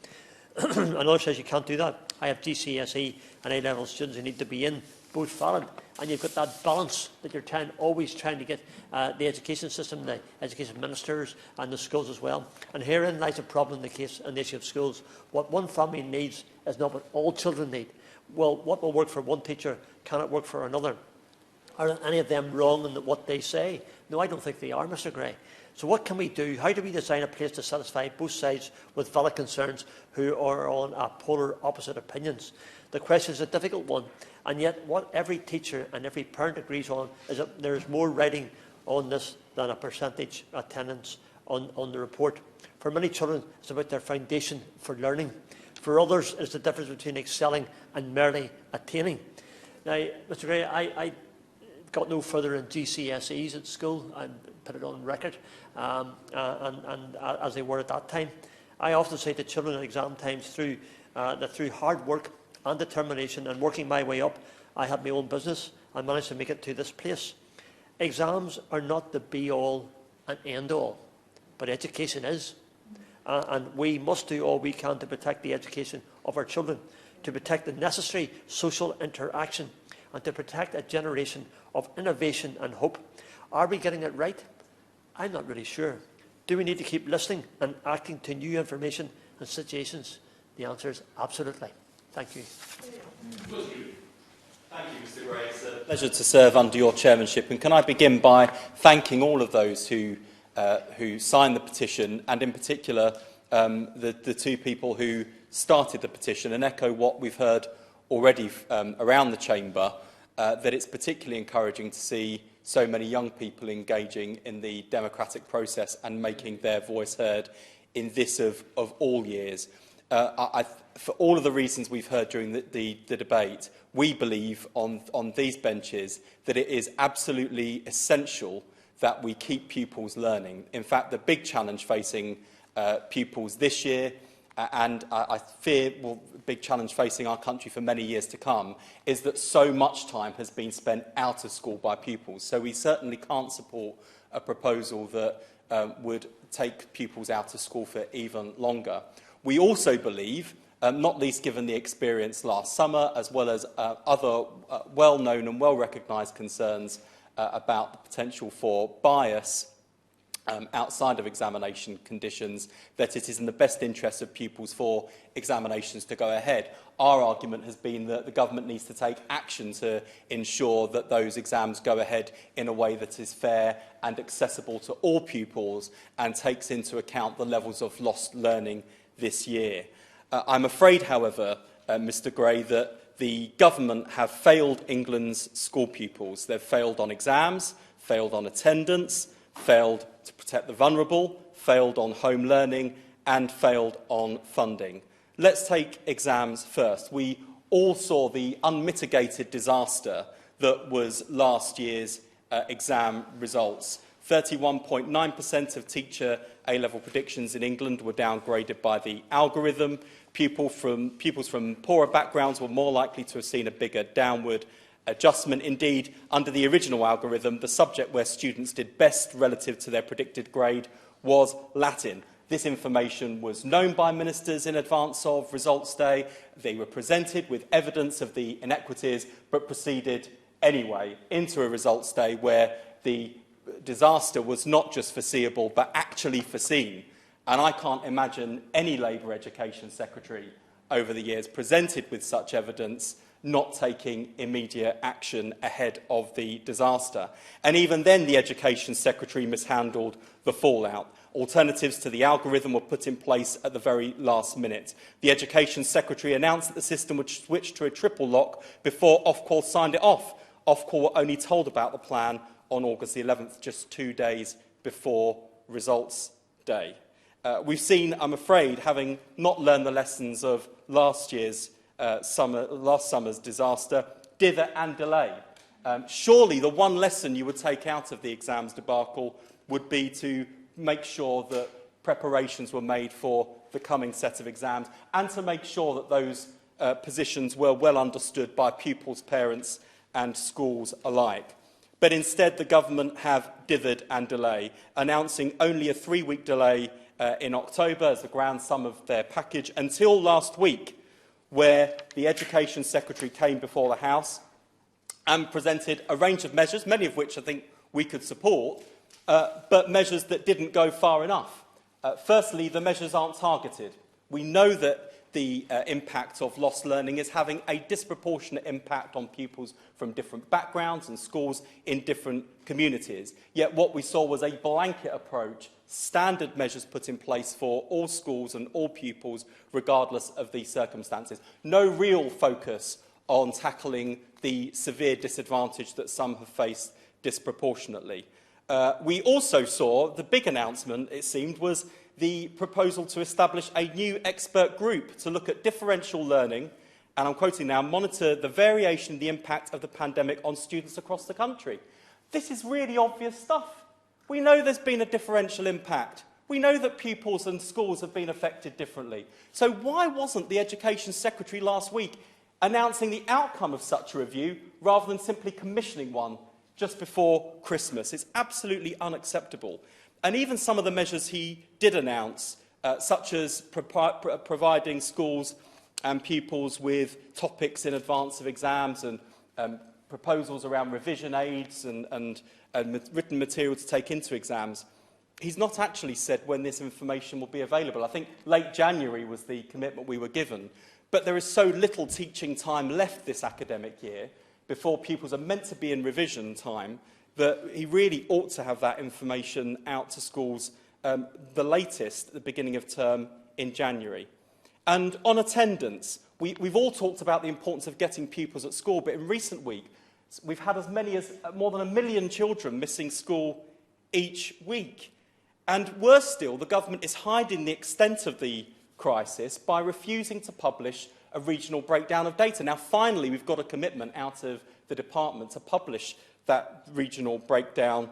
Another says you can't do that. I have GCSE and A-level students who need to be in, both valid. And you've got that balance that you're always trying to get the education system, the education ministers and the schools as well. And herein lies a problem in the issue of schools. What one family needs is not what all children need. Well, what will work for one teacher cannot work for another. Are any of them wrong in what they say? No, I don't think they are, Mr Gray. So what can we do? How do we design a place to satisfy both sides with valid concerns who are on polar opposite opinions? The question is a difficult one, and yet what every teacher and every parent agrees on is that there is more writing on this than a percentage attendance on the report. For many children, it's about their foundation for learning. For others, it's the difference between excelling and merely attaining. Now, Mr Gray, I got no further in GCSEs at school, and put it on record, and as they were at that time. I often say to children at exam times that through hard work and determination and working my way up, I had my own business and managed to make it to this place. Exams are not the be-all and end-all, but education is. And we must do all we can to protect the education of our children, to protect the necessary social interaction, and to protect a generation of innovation and hope. Are we getting it right? I'm not really sure. Do we need to keep listening and acting to new information and situations? The answer is absolutely. Thank you. Thank you, Mr. Gray. It's a pleasure to serve under your chairmanship. And can I begin by thanking all of those who signed the petition, and in particular the two people who started the petition, and echo what we've heard already around the chamber, that it's particularly encouraging to see so many young people engaging in the democratic process and making their voice heard in this of all years. For all of the reasons we've heard during the debate, we believe on these benches that it is absolutely essential that we keep pupils learning. In fact, the big challenge facing pupils this year, and I fear a big challenge facing our country for many years to come, is that so much time has been spent out of school by pupils. So we certainly can't support a proposal that would take pupils out of school for even longer. We also believe, not least given the experience last summer, as well as other well-known and well-recognised concerns about the potential for bias outside of examination conditions, that it is in the best interest of pupils for examinations to go ahead. Our argument has been that the government needs to take action to ensure that those exams go ahead in a way that is fair and accessible to all pupils and takes into account the levels of lost learning this year. I'm afraid, however, Mr. Gray, that the government have failed England's school pupils. They've failed on exams, failed on attendance, failed to protect the vulnerable, failed on home learning, and failed on funding. Let's take exams first. We all saw the unmitigated disaster that was last year's exam results. 31.9% of teacher A-level predictions in England were downgraded by the algorithm. Pupils from poorer backgrounds were more likely to have seen a bigger downward adjustment. Indeed, under the original algorithm, the subject where students did best relative to their predicted grade was Latin. This information was known by ministers in advance of results day. They were presented with evidence of the inequities, but proceeded anyway into a results day where the disaster was not just foreseeable, but actually foreseen. And I can't imagine any Labour Education Secretary over the years presented with such evidence not taking immediate action ahead of the disaster. And even then, the Education Secretary mishandled the fallout. Alternatives to the algorithm were put in place at the very last minute. The Education Secretary announced that the system would switch to a triple lock before Ofqual signed it off. Ofqual were only told about the plan on August the 11th, just 2 days before results day. We've seen, I'm afraid, having not learned the lessons of last summer's disaster, dither and delay. Surely the one lesson you would take out of the exams debacle would be to make sure that preparations were made for the coming set of exams and to make sure that those positions were well understood by pupils, parents and schools alike. But instead, the government have dithered and delay, announcing only a 3-week delay in October as the grand sum of their package, until last week, where the Education Secretary came before the House and presented a range of measures, many of which I think we could support, but measures that didn't go far enough. Firstly, the measures aren't targeted. We know that the impact of lost learning is having a disproportionate impact on pupils from different backgrounds and schools in different communities. Yet what we saw was a blanket approach, standard measures put in place for all schools and all pupils, regardless of the circumstances. No real focus on tackling the severe disadvantage that some have faced disproportionately. We also saw the big announcement, it seemed, was the proposal to establish a new expert group to look at differential learning, and I'm quoting now, monitor the variation in the impact of the pandemic on students across the country. This is really obvious stuff. We know there's been a differential impact. We know that pupils and schools have been affected differently. So why wasn't the Education Secretary last week announcing the outcome of such a review rather than simply commissioning one just before Christmas. It's absolutely unacceptable. And even some of the measures he did announce, such as providing schools and pupils with topics in advance of exams and proposals around revision aids and written material to take into exams, he's not actually said when this information will be available. I think late January was the commitment we were given. But there is so little teaching time left this academic year before pupils are meant to be in revision time that he really ought to have that information out to schools the latest at the beginning of term in January. And on attendance, we've all talked about the importance of getting pupils at school, but in recent weeks, we've had as many as more than 1 million children missing school each week. And worse still, the government is hiding the extent of the crisis by refusing to publish a regional breakdown of data. Now, finally, we've got a commitment out of the department to publish that regional breakdown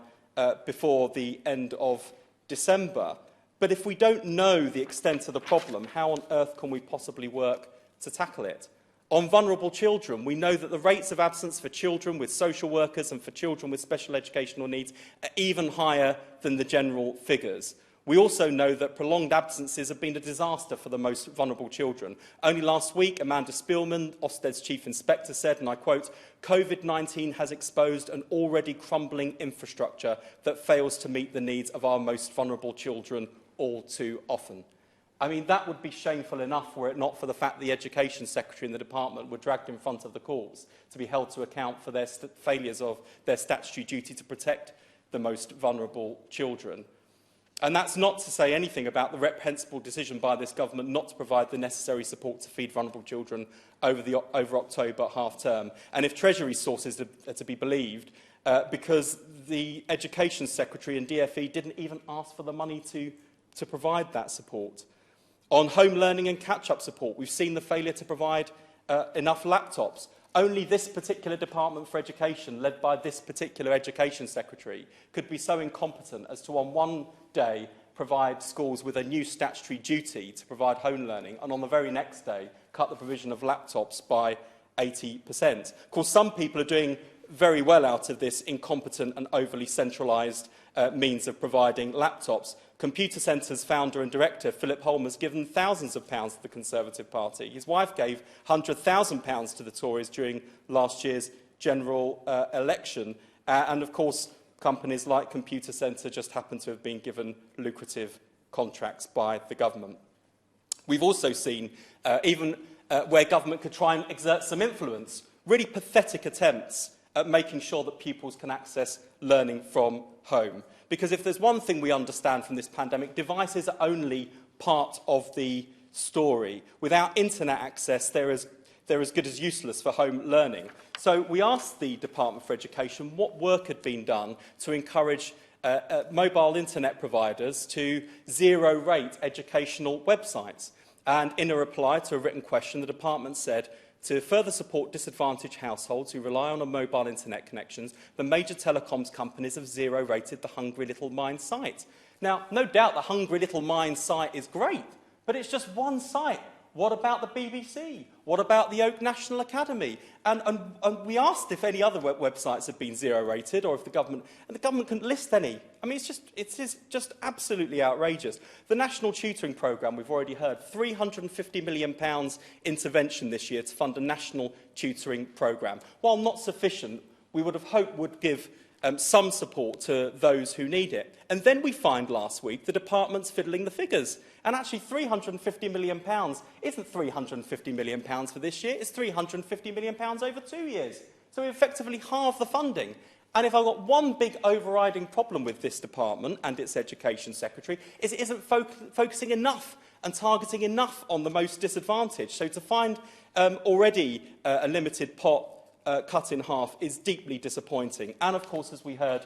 before the end of December. But if we don't know the extent of the problem, how on earth can we possibly work to tackle it? On vulnerable children, we know that the rates of absence for children with social workers and for children with special educational needs are even higher than the general figures. We also know that prolonged absences have been a disaster for the most vulnerable children. Only last week, Amanda Spielman, Ofsted's Chief Inspector, said, and I quote, "COVID-19 has exposed an already crumbling infrastructure that fails to meet the needs of our most vulnerable children all too often." I mean, that would be shameful enough were it not for the fact the Education Secretary and the Department were dragged in front of the courts to be held to account for their failures of their statutory duty to protect the most vulnerable children. And that's not to say anything about the reprehensible decision by this government not to provide the necessary support to feed vulnerable children over October half-term. And if Treasury sources are to be believed, because the Education Secretary and DfE didn't even ask for the money to provide that support. On home learning and catch-up support, we've seen the failure to provide enough laptops. Only this particular Department for Education, led by this particular Education Secretary, could be so incompetent as to, on one day, provide schools with a new statutory duty to provide home learning, and on the very next day, cut the provision of laptops by 80%. Of course, some people are doing very well out of this incompetent and overly centralised means of providing laptops. Computer Centre's founder and director, Philip Holm, has given thousands of pounds to the Conservative Party. His wife gave £100,000 to the Tories during last year's general election. And, of course, companies like Computer Centre just happen to have been given lucrative contracts by the government. We've also seen, even where government could try and exert some influence, really pathetic attempts at making sure that pupils can access learning from home. Because if there's one thing we understand from this pandemic, devices are only part of the story. Without internet access, they're as good as useless for home learning. So we asked the Department for Education what work had been done to encourage mobile internet providers to zero-rate educational websites. And in a reply to a written question, the department said, to further support disadvantaged households who rely on a mobile internet connections, the major telecoms companies have zero-rated the Hungry Little Minds site. Now, no doubt the Hungry Little Minds site is great, but it's just one site. What about the BBC? What about the Oak National Academy? And we asked if any other websites had been zero-rated, or if the government couldn't list any. I mean, it is just absolutely outrageous. The National Tutoring Programme, we've already heard, £350 million intervention this year to fund a national tutoring programme. While not sufficient, we would have hoped would give some support to those who need it. And then we find last week the department's fiddling the figures. And actually £350 million isn't £350 million for this year, it's £350 million over 2 years. So we effectively halve the funding. And if I've got one big overriding problem with this department and its Education Secretary, is it isn't focusing enough and targeting enough on the most disadvantaged. So to find already a limited pot cut in half is deeply disappointing. And of course, as we heard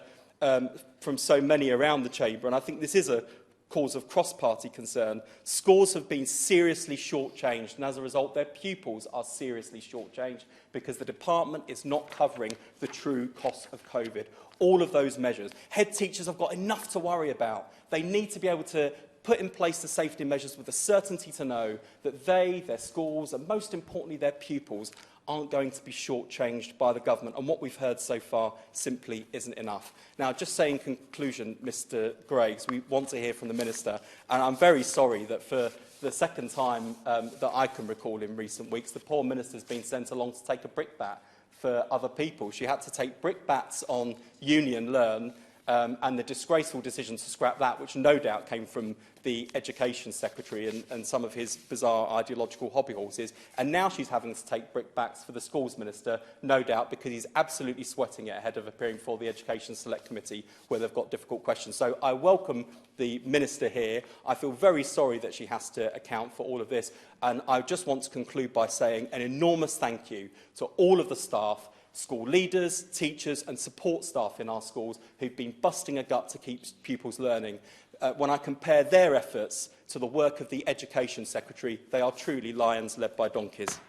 from so many around the chamber, and I think this is a cause of cross-party concern, schools have been seriously shortchanged, and as a result, their pupils are seriously shortchanged because the department is not covering the true cost of COVID. All of those measures. Head teachers have got enough to worry about. They need to be able to put in place the safety measures with the certainty to know that they, their schools, and most importantly their pupils aren't going to be shortchanged by the government. And what we've heard so far simply isn't enough. Now, just say in conclusion, Mr Gray, we want to hear from the Minister, and I'm very sorry that for the second time that I can recall in recent weeks, the poor Minister's been sent along to take a brickbat for other people. She had to take brickbats on Union Learn, and the disgraceful decision to scrap that, which no doubt came from the Education Secretary and some of his bizarre ideological hobby horses. And now she's having to take brickbats for the Schools Minister, no doubt because he's absolutely sweating it ahead of appearing for the Education Select Committee, where they've got difficult questions. So I welcome the Minister here. I feel very sorry that she has to account for all of this. And I just want to conclude by saying an enormous thank you to all of the staff, school leaders, teachers and support staff in our schools who've been busting a gut to keep pupils learning. When I compare their efforts to the work of the Education Secretary, they are truly lions led by donkeys.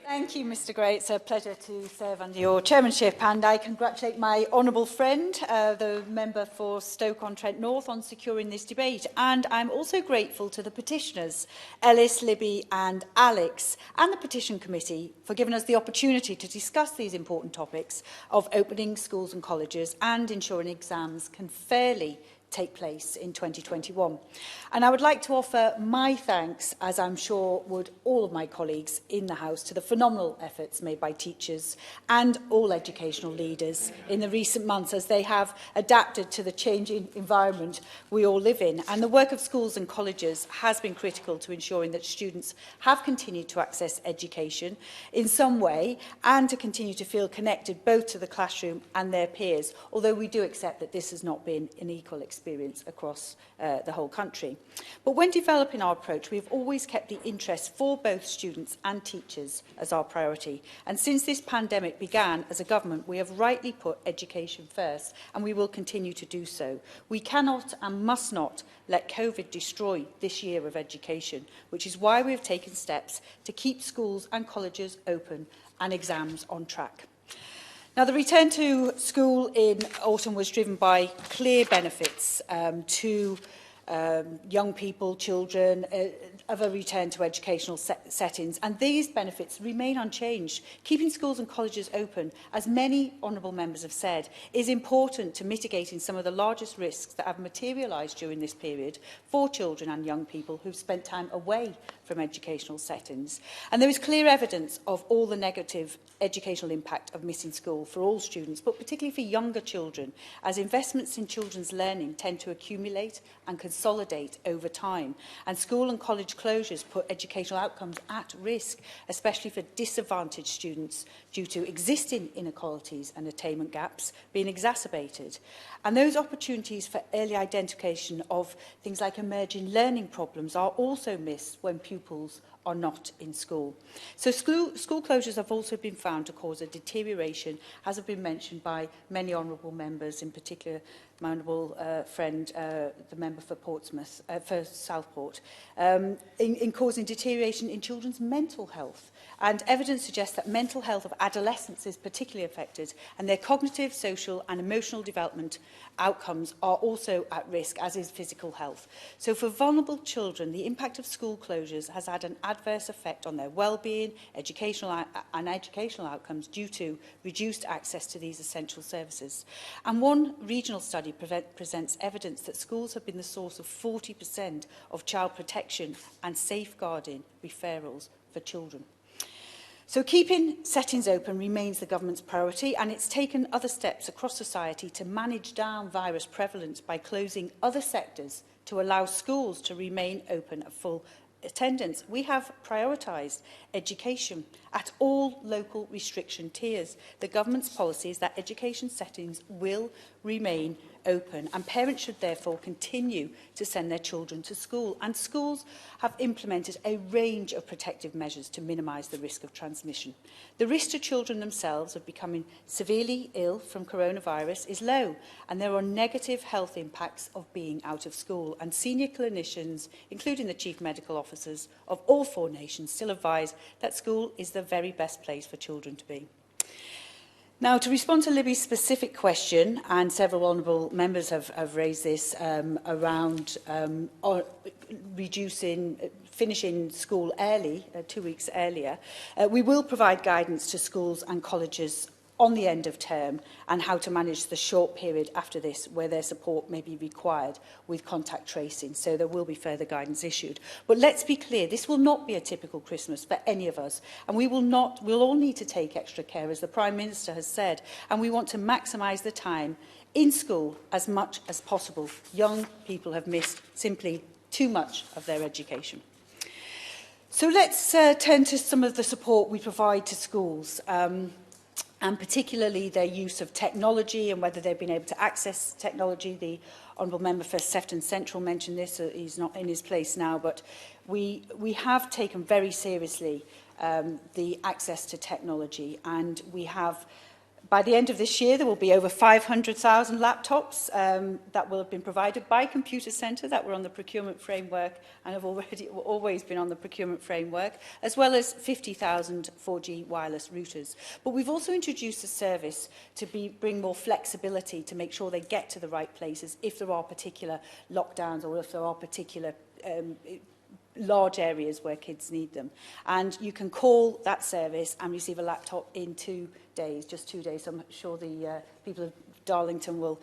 Thank you, Mr Gray. It's a pleasure to serve under your chairmanship, and I congratulate my honourable friend, the member for Stoke-on-Trent North, on securing this debate. And I'm also grateful to the petitioners, Ellis, Libby and Alex, and the Petition Committee for giving us the opportunity to discuss these important topics of opening schools and colleges and ensuring exams can fairly take place in 2021. And I would like to offer my thanks, as I'm sure would all of my colleagues in the House, to the phenomenal efforts made by teachers and all educational leaders in the recent months as they have adapted to the changing environment we all live in. And the work of schools and colleges has been critical to ensuring that students have continued to access education in some way and to continue to feel connected both to the classroom and their peers, although we do accept that this has not been an equal experience across the whole country. But when developing our approach, we have always kept the interest for both students and teachers as our priority. And since this pandemic began, as a government, we have rightly put education first, and we will continue to do so. We cannot and must not let COVID destroy this year of education, which is why we have taken steps to keep schools and colleges open and exams on track. Now, the return to school in autumn was driven by clear benefits to young people, children, of a return to educational settings. And these benefits remain unchanged. Keeping schools and colleges open, as many honourable members have said, is important to mitigating some of the largest risks that have materialised during this period for children and young people who've spent time away from educational settings. And there is clear evidence of all the negative educational impact of missing school for all students, but particularly for younger children, as investments in children's learning tend to accumulate and consolidate over time. And school and college closures put educational outcomes at risk, especially for disadvantaged students, due to existing inequalities and attainment gaps being exacerbated. And those opportunities for early identification of things like emerging learning problems are also missed when pupils are not in school. So school closures have also been found to cause a deterioration, as have been mentioned by many honourable members, in particular my honourable friend, the member for Portsmouth, for Southport, in causing deterioration in children's mental health. And evidence suggests that mental health of adolescents is particularly affected, and their cognitive, social and emotional development outcomes are also at risk, as is physical health. So for vulnerable children, the impact of school closures has had an adverse effect on their well-being, educational outcomes due to reduced access to these essential services. And one regional study presents evidence that schools have been the source of 40% of child protection and safeguarding referrals for children. So keeping settings open remains the government's priority, and it's taken other steps across society to manage down virus prevalence by closing other sectors to allow schools to remain open at full attendance. We have prioritised education at all local restriction tiers. The government's policy is that education settings will remain open, and parents should therefore continue to send their children to school. And schools have implemented a range of protective measures to minimise the risk of transmission. The risk to children themselves of becoming severely ill from coronavirus is low, and there are negative health impacts of being out of school. And senior clinicians, including the chief medical officers of all 4 nations, still advise that school is the very best place for children to be. Now, to respond to Libby's specific question, and several honourable members have raised this around finishing school early, 2 weeks earlier, we will provide guidance to schools and colleges on the end of term and how to manage the short period after this where their support may be required with contact tracing. So there will be further guidance issued. But let's be clear, this will not be a typical Christmas for any of us. And we'll all need to take extra care, as the Prime Minister has said. And we want to maximise the time in school as much as possible. Young people have missed simply too much of their education. So let's turn to some of the support we provide to schools. And particularly their use of technology and whether they've been able to access technology. The Honourable Member for Sefton Central mentioned this. He's not in his place now, but we have taken very seriously the access to technology, and we have, by the end of this year, there will be over 500,000 laptops that will have been provided by Computer Centre that were on the procurement framework and have always been on the procurement framework, as well as 50,000 4G wireless routers. But we've also introduced a service to bring more flexibility to make sure they get to the right places if there are particular lockdowns or if there are particular large areas where kids need them. And you can call that service and receive a laptop in 2 days, just 2 days. So I'm sure the people of Darlington will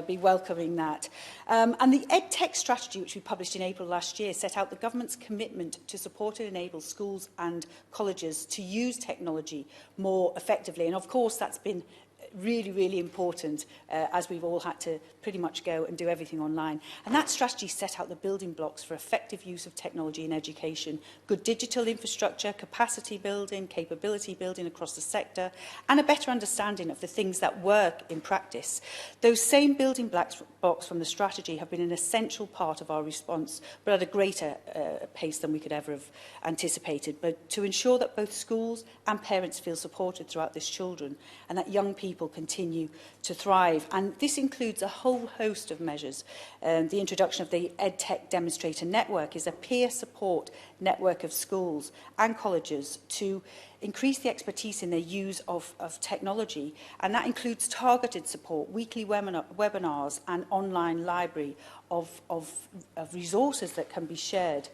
be welcoming that. And the EdTech strategy, which we published in April last year, set out the government's commitment to support and enable schools and colleges to use technology more effectively. And of course, that's been really, really important as we've all had to pretty much go and do everything online. And that strategy set out the building blocks for effective use of technology in education, good digital infrastructure, capacity building, capability building across the sector, and a better understanding of the things that work in practice. Those same building blocks from the strategy have been an essential part of our response, but at a greater pace than we could ever have anticipated, but to ensure that both schools and parents feel supported throughout this children and that young people continue to thrive. And this includes a whole host of measures. The introduction of the EdTech Demonstrator Network is a peer support network of schools and colleges to increase the expertise in their use of technology, and that includes targeted support, weekly webinars and online library of resources that can be shared.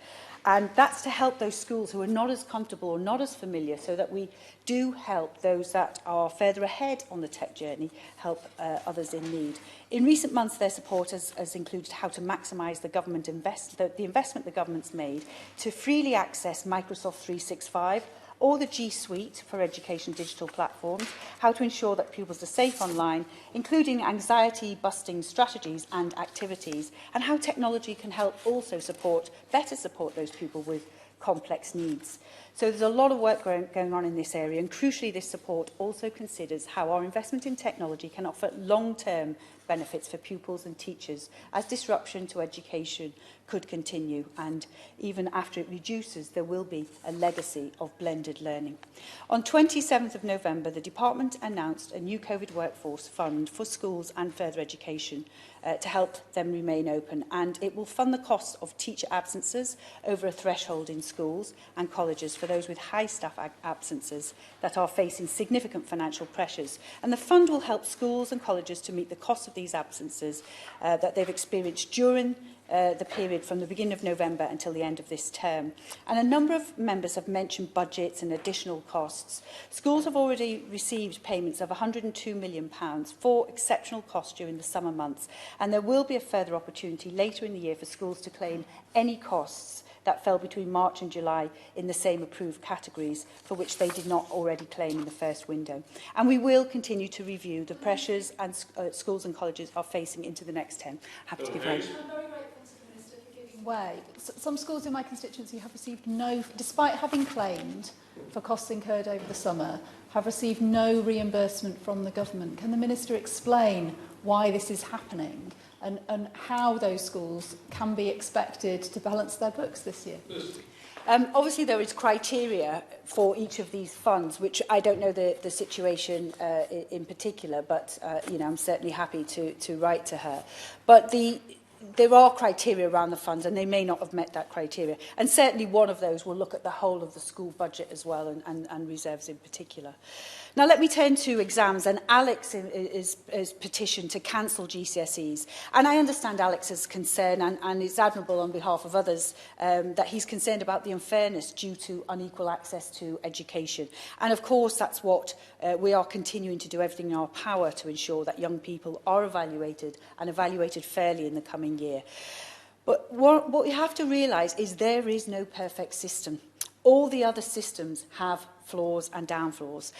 And that's to help those schools who are not as comfortable or not as familiar, so that we do help those that are further ahead on the tech journey, help others in need. In recent months, their support has included how to maximise the investment the government's made to freely access Microsoft 365 or the G Suite for education digital platforms, how to ensure that pupils are safe online, including anxiety-busting strategies and activities, and how technology can help also better support those pupils with complex needs. So there's a lot of work going on in this area, and crucially this support also considers how our investment in technology can offer long-term benefits for pupils and teachers as disruption to education could continue, and even after it reduces, there will be a legacy of blended learning. On 27th of November, the Department announced a new COVID workforce fund for schools and further education to help them remain open, and it will fund the cost of teacher absences over a threshold in schools and colleges for those with high staff absences that are facing significant financial pressures. And the fund will help schools and colleges to meet the cost of these absences that they've experienced during the period from the beginning of November until the end of this term. And a number of members have mentioned budgets and additional costs. Schools have already received payments of £102 million for exceptional costs during the summer months, and there will be a further opportunity later in the year for schools to claim any costs that fell between March and July in the same approved categories for which they did not already claim in the first window. And we will continue to review the pressures and schools and colleges are facing into the next term. Happy to give way. Way. Some schools in my constituency have received no, despite having claimed for costs incurred over the summer, have received no reimbursement from the government. Can the Minister explain why this is happening and how those schools can be expected to balance their books this year? Obviously, there is criteria for each of these funds, which I don't know the situation in particular, but I'm certainly happy to write to her. But there are criteria around the funds, and they may not have met that criteria. And certainly one of those will look at the whole of the school budget as well, and reserves in particular. Now let me turn to exams, and Alex is petitioned to cancel GCSEs. And I understand Alex's concern, and it's admirable on behalf of others that he's concerned about the unfairness due to unequal access to education. And of course that's what we are continuing to do everything in our power to ensure that young people are evaluated and evaluated fairly in the coming year. But what we have to realise is there is no perfect system. All the other systems have flaws and downfalls.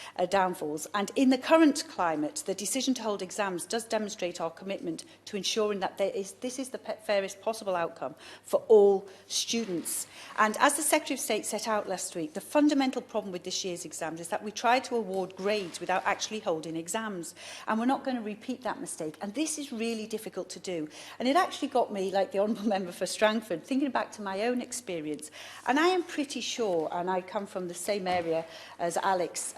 And in the current climate, the decision to hold exams does demonstrate our commitment to ensuring that this is the fairest possible outcome for all students. And as the Secretary of State set out last week, the fundamental problem with this year's exams is that we try to award grades without actually holding exams. And we're not going to repeat that mistake. And this is really difficult to do. And it actually got me, like the Honourable Member for Strangford, thinking back to my own experience. And I am pretty sure, and I come from the same area as Alex,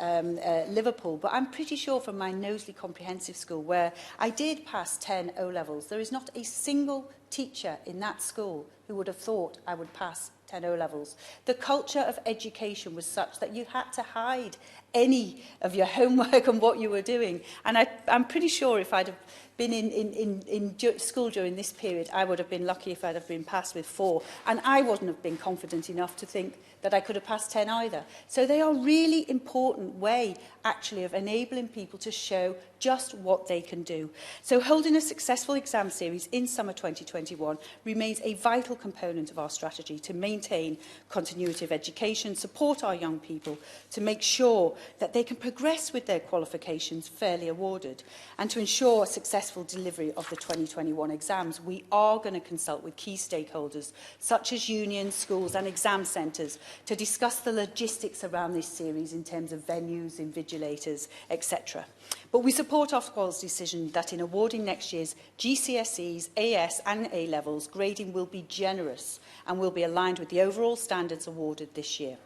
Liverpool, but I'm pretty sure from my Knowsley Comprehensive School, where I did pass 10 O-levels, there is not a single teacher in that school who would have thought I would pass 10 O-levels. The culture of education was such that you had to hide any of your homework and what you were doing. And I'm pretty sure if I'd have been in school during this period, I would have been lucky if I'd have been passed with 4. And I wouldn't have been confident enough to think that I could have passed 10 either. So they are a really important way, actually, of enabling people to show just what they can do. So holding a successful exam series in summer 2021 remains a vital component of our strategy to maintain continuity of education, support our young people, to make sure that they can progress with their qualifications fairly awarded, and to ensure a successful delivery of the 2021 exams. We are going to consult with key stakeholders, such as unions, schools and exam centres, to discuss the logistics around this series in terms of venues, invigilators, etc. But we support Ofqual's decision that in awarding next year's GCSEs, AS and A-levels, grading will be generous and will be aligned with the overall standards awarded this year.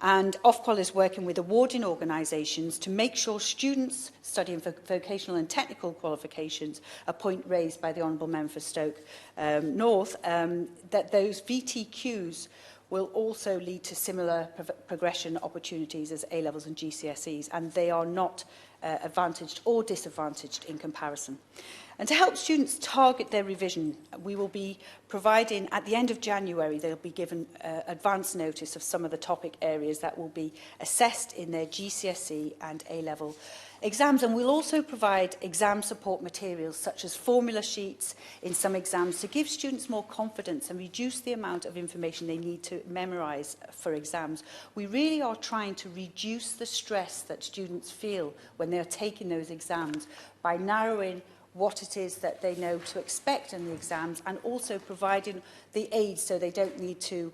And Ofqual is working with awarding organisations to make sure students studying for vocational and technical qualifications, a point raised by the Honourable Member for Stoke North, that those VTQs will also lead to similar progression opportunities as A-levels and GCSEs, and they are not advantaged or disadvantaged in comparison. And to help students target their revision, we will be providing, at the end of January, they'll be given advance notice of some of the topic areas that will be assessed in their GCSE and A-level exams. And we'll also provide exam support materials such as formula sheets in some exams to give students more confidence and reduce the amount of information they need to memorise for exams. We really are trying to reduce the stress that students feel when they're taking those exams by narrowing what it is that they know to expect in the exams, and also providing the aids so they don't need to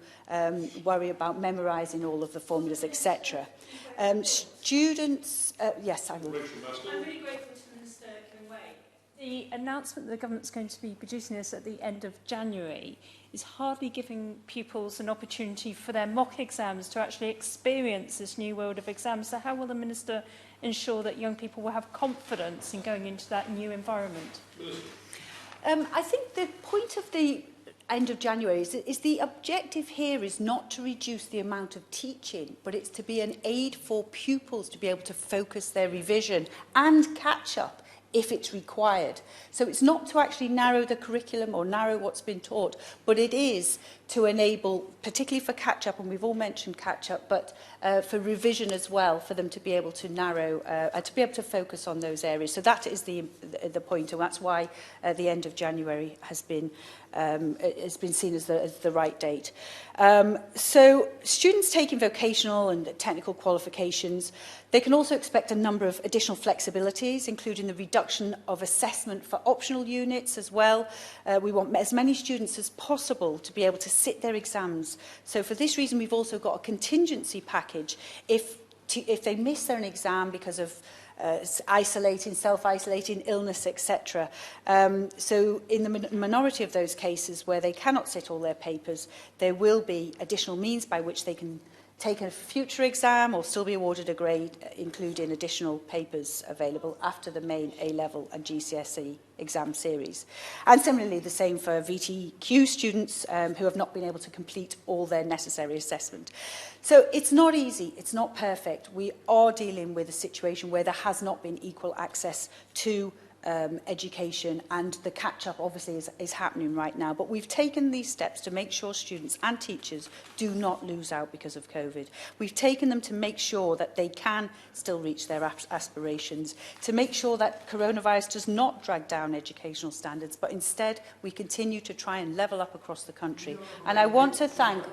worry about memorising all of the formulas, etc. Students, yes, I will. I'm really grateful to Minister Kinway. The announcement that the government's going to be producing this at the end of January is hardly giving pupils an opportunity for their mock exams to actually experience this new world of exams. So how will the Minister ensure that young people will have confidence in going into that new environment? I think the point of the end of January is the objective here is not to reduce the amount of teaching, but it's to be an aid for pupils to be able to focus their revision and catch up if it's required. So it's not to actually narrow the curriculum or narrow what's been taught, but it is to enable, particularly for catch-up, and we've all mentioned catch-up, but for revision as well, for them to be able to narrow, to be able to focus on those areas. So that is the point, and that's why the end of January has been seen as the right date. So students taking vocational and technical qualifications, they can also expect a number of additional flexibilities, including the reduction of assessment for optional units as well. We want as many students as possible to be able to sit their exams. So for this reason, we've also got a contingency package if they miss their exam because of self-isolating, illness, etc. So in the minority of those cases where they cannot sit all their papers, there will be additional means by which they can take a future exam or still be awarded a grade, including additional papers available after the main A-level and GCSE exam series. And similarly, the same for VTQ students who have not been able to complete all their necessary assessment. So it's not easy, it's not perfect. We are dealing with a situation where there has not been equal access to education, and the catch-up obviously is happening right now. But we've taken these steps to make sure students and teachers do not lose out because of COVID. We've taken them to make sure that they can still reach their aspirations, to make sure that coronavirus does not drag down educational standards, but instead we continue to try and level up across the country. And I want to thank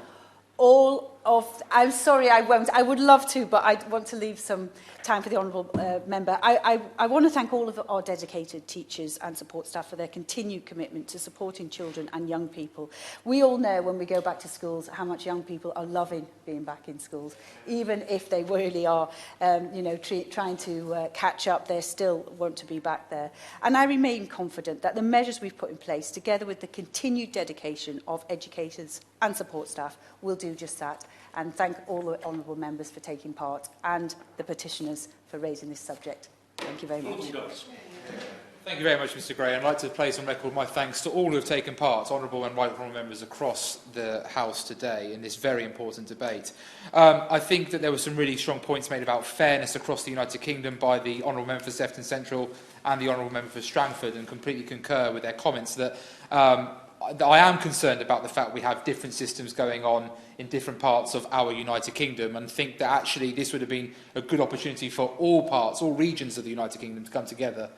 all of... I'm sorry, I won't. I would love to, but I want to leave some time for the honourable member. I want to thank all of our dedicated teachers and support staff for their continued commitment to supporting children and young people. We all know when we go back to schools how much young people are loving being back in schools. Even if they really are, trying to catch up, they still want to be back there. And I remain confident that the measures we've put in place, together with the continued dedication of educators and support staff, will do just that. And thank all the honourable members for taking part and the petitioners for raising this subject. Thank you very much. Thank you very much, Mr Gray. I'd like to place on record my thanks to all who have taken part, honourable and right honourable members across the House today in this very important debate. I think that there were some really strong points made about fairness across the United Kingdom by the honourable member for Sefton Central and the honourable member for Strangford, and completely concur with their comments that I am concerned about the fact we have different systems going on in different parts of our United Kingdom, and think that actually this would have been a good opportunity for all parts, all regions of the United Kingdom to come together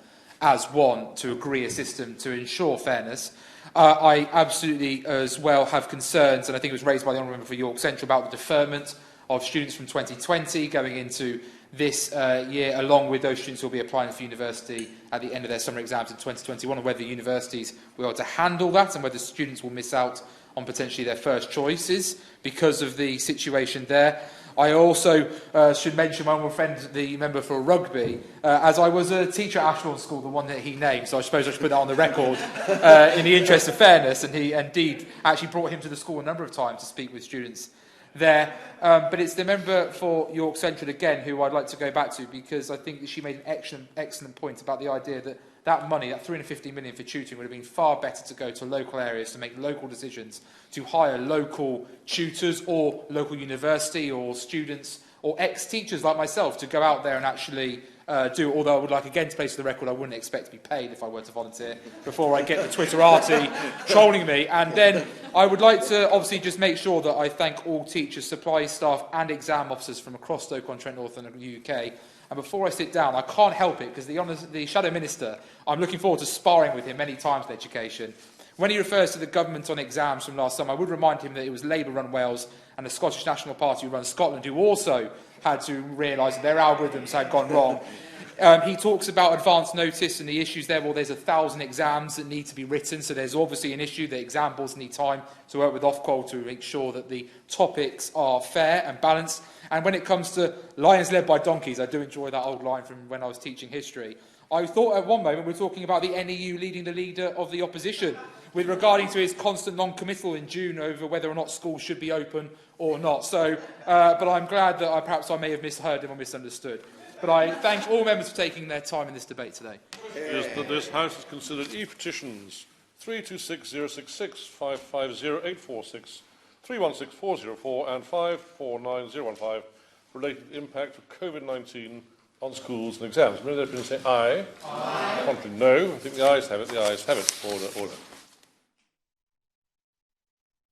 as one to agree a system to ensure fairness. I absolutely as well have concerns, and I think it was raised by the honourable member for York Central, about the deferment of students from 2020 going into this year, along with those students who will be applying for university at the end of their summer exams in 2021, and whether universities will be able to handle that, and whether students will miss out on potentially their first choices because of the situation there. I also should mention my own friend, the member for Rugby, as I was a teacher at Ashbourne School, the one that he named, so I suppose I should put that on the record in the interest of fairness, and he indeed actually brought him to the school a number of times to speak with students there. But it's the member for York Central again who I'd like to go back to, because I think that she made an excellent point about the idea that that money, that 350 million for tutoring, would have been far better to go to local areas to make local decisions, to hire local tutors or local university or students or ex-teachers like myself to go out there and actually do, although I would like again to place for the record I wouldn't expect to be paid if I were to volunteer before I get the Twitterati trolling me. And then I would like to obviously just make sure that I thank all teachers, supply staff and exam officers from across Stoke-on-Trent North and the UK. And before I sit down, I can't help it, because the Shadow Minister, I'm looking forward to sparring with him many times in education. When he refers to the government on exams from last summer, I would remind him that it was Labour-run Wales and the Scottish National Party who run Scotland who also had to realise that their algorithms had gone wrong. He talks about advance notice and the issues there. Well, there's 1,000 exams that need to be written, so there's obviously an issue that exam boards need time to work with Ofqual to make sure that the topics are fair and balanced. And when it comes to lions led by donkeys, I do enjoy that old line from when I was teaching history. I thought at one moment we were talking about the NEU leading the leader of the opposition with regarding to his constant non-committal in June over whether or not schools should be open or not. So, but I'm glad that perhaps I may have misheard him or misunderstood. But I thank all members for taking their time in this debate today. Is that this House has considered e-petitions 326066, 550846, 316404 and 549015 related to the impact of Covid-19 on schools and exams. May there be say aye? Aye. Contrary, no. I think the ayes have it. The ayes have it. Order.